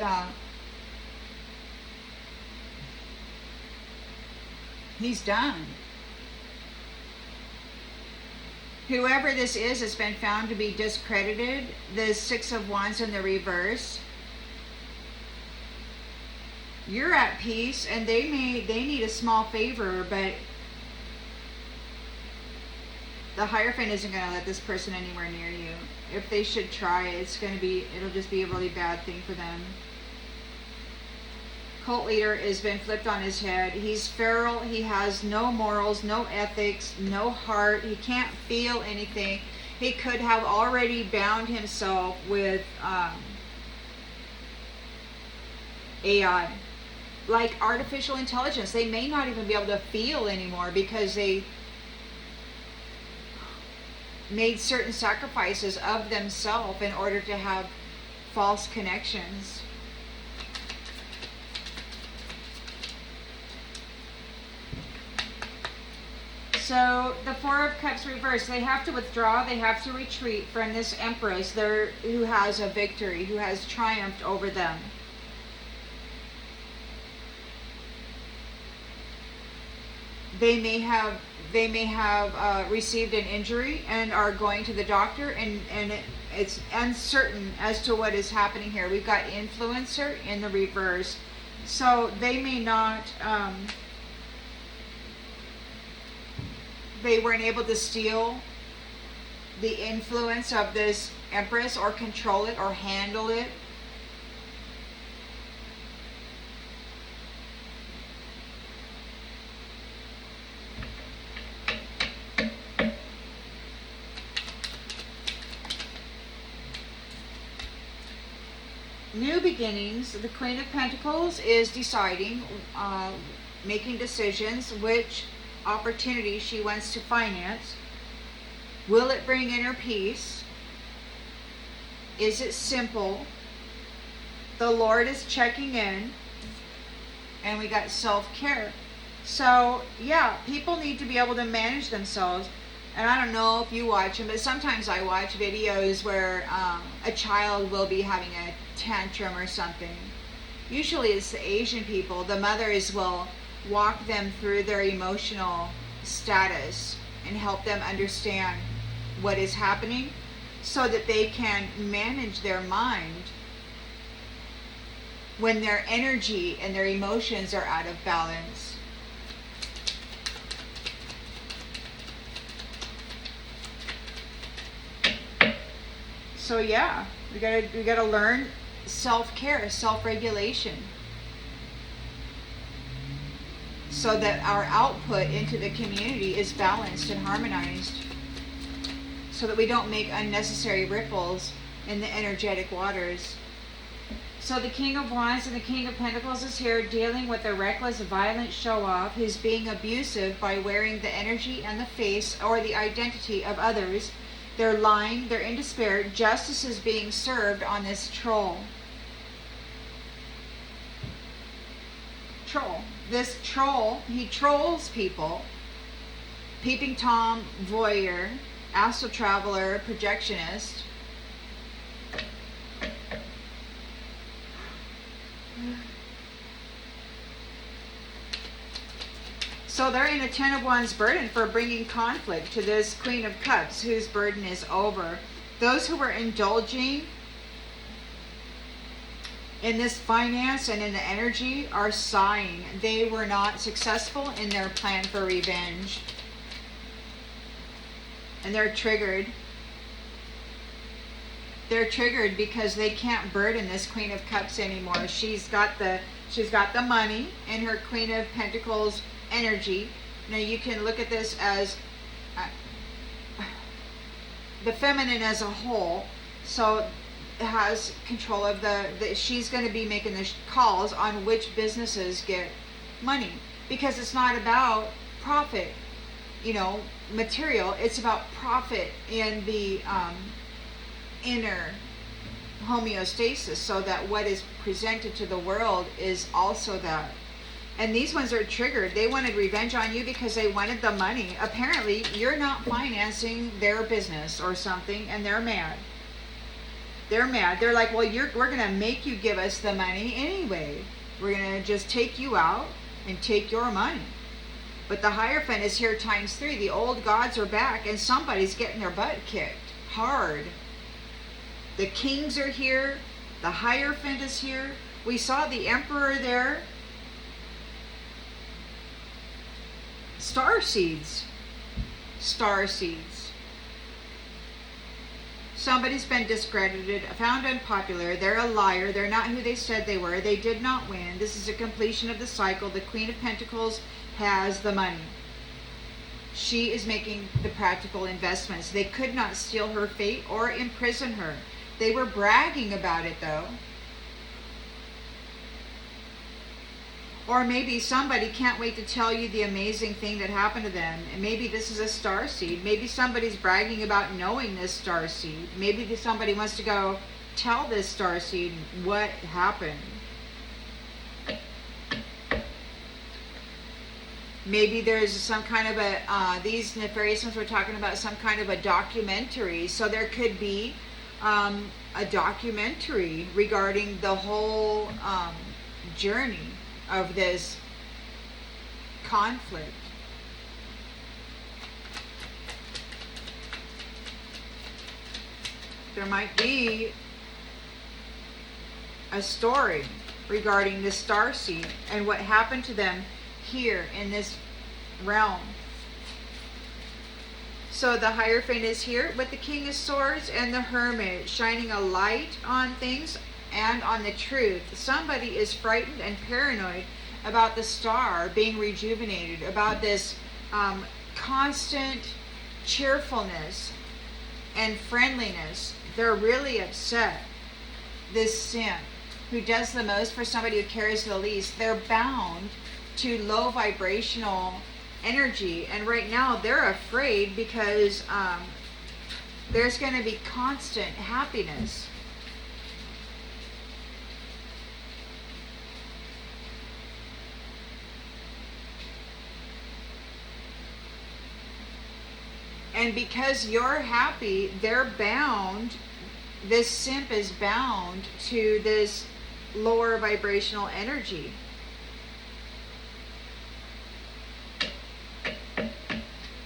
A: done. Whoever this is has been found to be discredited. The 6 of Wands in the reverse. You're at peace, and they need a small favor, but the Hierophant isn't going to let this person anywhere near you. If they should try, it'll just be a really bad thing for them. Cult leader has been flipped on his head. He's feral. He has no morals, no ethics, no heart. He can't feel anything. He could have already bound himself with AI, like artificial intelligence. They may not even be able to feel anymore because they made certain sacrifices of themselves in order to have false connections. So the 4 of Cups reversed, they have to withdraw, they have to retreat from this Empress who has a victory, who has triumphed over them. They may have received an injury and are going to the doctor, and it's uncertain as to what is happening here. We've got influencer in the reverse. So they may not, they weren't able to steal the influence of this Empress, or control it, or handle it. New beginnings. The Queen of Pentacles is deciding, making decisions, which opportunity she wants to finance. Will it bring inner peace? Is it simple? The Lord is checking in. And we got self-care. So yeah, people need to be able to manage themselves. And I don't know if you watch them, but sometimes I watch videos where a child will be having a tantrum or something. Usually it's the Asian people. The mothers will walk them through their emotional status and help them understand what is happening so that they can manage their mind when their energy and their emotions are out of balance. So yeah, we gotta learn self-care, self-regulation, so that our output into the community is balanced and harmonized, so that we don't make unnecessary ripples in the energetic waters. So the King of Wands and the King of Pentacles is here, dealing with a reckless, violent show-off who's being abusive by wearing the energy and the face or the identity of others. They're lying, they're in despair. Justice is being served on this troll. This troll, he trolls people. Peeping Tom, voyeur, astral traveler, projectionist. So they're in a Ten of Wands burden for bringing conflict to this Queen of Cups, whose burden is over. Those who were indulging in this finance and in the energy are sighing. They were not successful in their plan for revenge. And they're triggered. They're triggered because they can't burden this Queen of Cups anymore. She's got the money in her Queen of Pentacles energy. Now you can look at this as the feminine as a whole. So it has control of she's going to be making the calls on which businesses get money, because it's not about profit, material. It's about profit in the inner homeostasis, so that what is presented to the world is also that. And these ones are triggered. They wanted revenge on you because they wanted the money. Apparently, you're not financing their business or something, and they're mad. They're mad. They're like, well, we're going to make you give us the money anyway. We're going to just take you out and take your money. But the Hierophant is here ×3. The old gods are back, and somebody's getting their butt kicked hard. The kings are here. The Hierophant is here. We saw the Emperor there. Star seeds. Somebody's been discredited, found unpopular. They're a liar. They're not who they said they were. They did not win. This is a completion of the cycle. The Queen of Pentacles has the money. She is making the practical investments. They could not steal her fate or imprison her. They were bragging about it, though. Or maybe somebody can't wait to tell you the amazing thing that happened to them. And maybe this is a star seed. Maybe somebody's bragging about knowing this star seed. Maybe somebody wants to go tell this star seed what happened. Maybe there's some kind of these nefarious ones we're talking about, some kind of a documentary. So there could be a documentary regarding the whole journey of this conflict. There might be a story regarding the starseed and what happened to them here in this realm. So the Hierophant is here with the King of Swords and the Hermit, shining a light on things and on the truth. Somebody is frightened and paranoid about the star being rejuvenated, about this constant cheerfulness and friendliness. They're really upset. This simp who does the most for somebody who cares the least, they're bound to low vibrational energy, and right now they're afraid because there's going to be constant happiness. And because you're happy, they're bound, this simp is bound to this lower vibrational energy.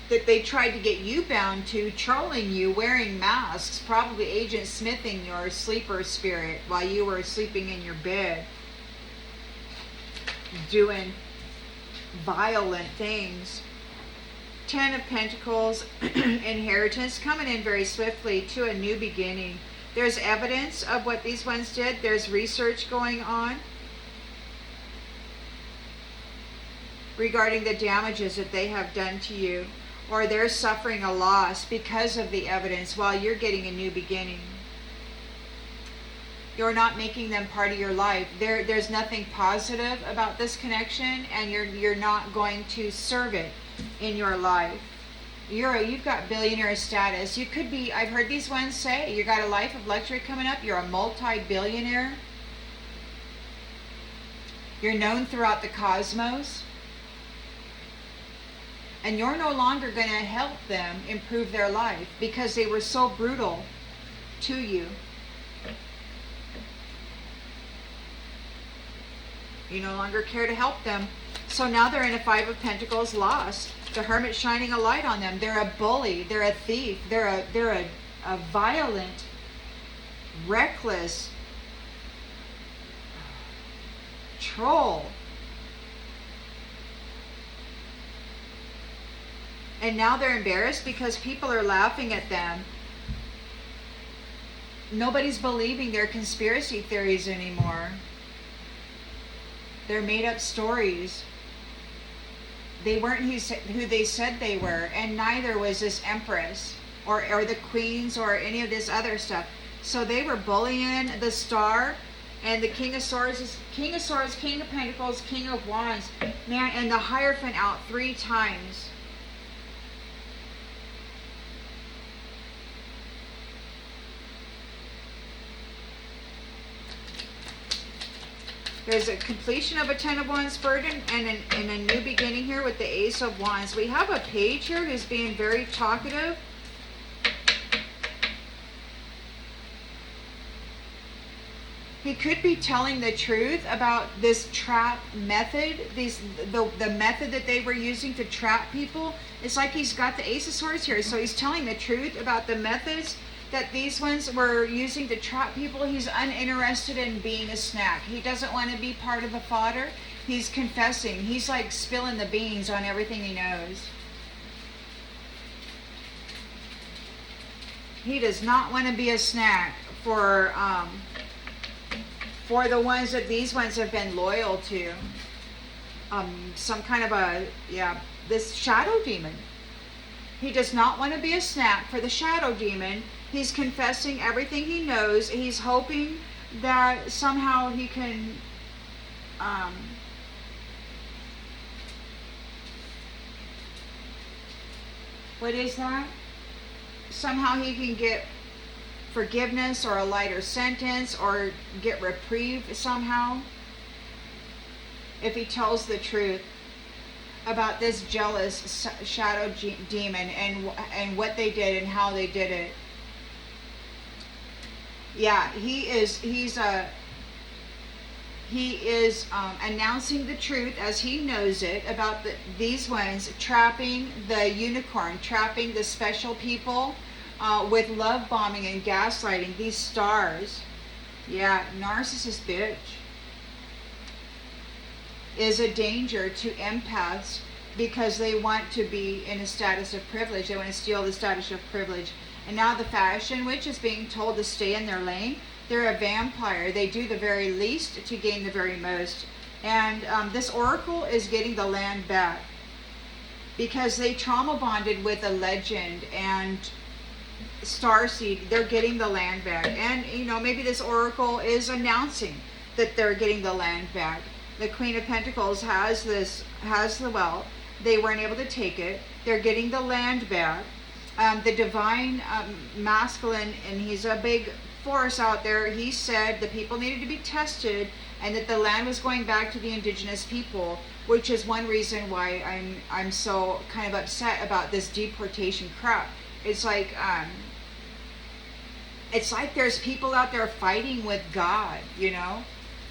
A: That they tried to get you bound to, trolling you, wearing masks, probably agent smithing your sleeper spirit while you were sleeping in your bed, doing violent things. Ten of Pentacles, inheritance, coming in very swiftly to a new beginning. There's evidence of what these ones did. There's research going on regarding the damages that they have done to you, or they're suffering a loss because of the evidence while you're getting a new beginning. You're not making them part of your life. There's nothing positive about this connection, and you're not going to serve it in your life. You've got billionaire status. You could be, I've heard these ones say, you got a life of luxury coming up. You're a multi-billionaire. You're known throughout the cosmos. And you're no longer going to help them improve their life because they were so brutal to you. You no longer care to help them. So now they're in a Five of Pentacles lost. The Hermit shining a light on them. They're a bully. They're a thief. They're a violent, reckless troll. And now they're embarrassed because people are laughing at them. Nobody's believing their conspiracy theories anymore. They're made up stories. They weren't who they said they were, and neither was this Empress or the Queens or any of this other stuff. So they were bullying the Star and the King of Swords, King of Pentacles, King of Wands, man, and the Hierophant out 3 times. There's a completion of a Ten of Wands burden and a new beginning here with the Ace of Wands. We have a page here who's being very talkative. He could be telling the truth about this trap method, the method that they were using to trap people. It's like he's got the Ace of Swords here, so he's telling the truth about the methods that these ones were using to trap people. He's uninterested in being a snack. He doesn't want to be part of the fodder. He's confessing. He's like spilling the beans on everything he knows. He does not want to be a snack for the ones that these ones have been loyal to. Some kind of this shadow demon. He does not want to be a snack for the shadow demon. He's confessing everything he knows. He's hoping that somehow he can what is that? Somehow he can get forgiveness or a lighter sentence or get reprieve somehow if he tells the truth about this jealous shadow demon and what they did and how they did it. Yeah, he's announcing the truth as he knows it about these ones trapping the unicorn, trapping the special people with love bombing and gaslighting. These stars, yeah, narcissist bitch is a danger to empaths because they want to be in a status of privilege. They want to steal the status of privilege. And now the fashion witch is being told to stay in their lane. They're a vampire. They do the very least to gain the very most. And this oracle is getting the land back because they trauma bonded with a legend and starseed. They're getting the land back. And, you know, maybe this oracle is announcing that they're getting the land back. The Queen of Pentacles has the wealth. They weren't able to take it. They're getting the land back. The divine masculine, and he's a big force out there, he said the people needed to be tested and that the land was going back to the indigenous people, which is one reason why I'm so kind of upset about this deportation crap. It's like there's people out there fighting with God, you know,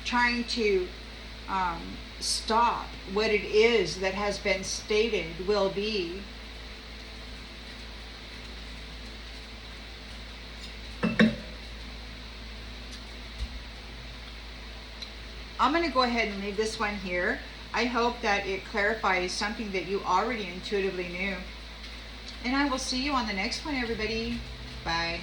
A: trying to stop what it is that has been stated will be. I'm going to go ahead and leave this one here. I hope that it clarifies something that you already intuitively knew. And I will see you on the next one, everybody. Bye.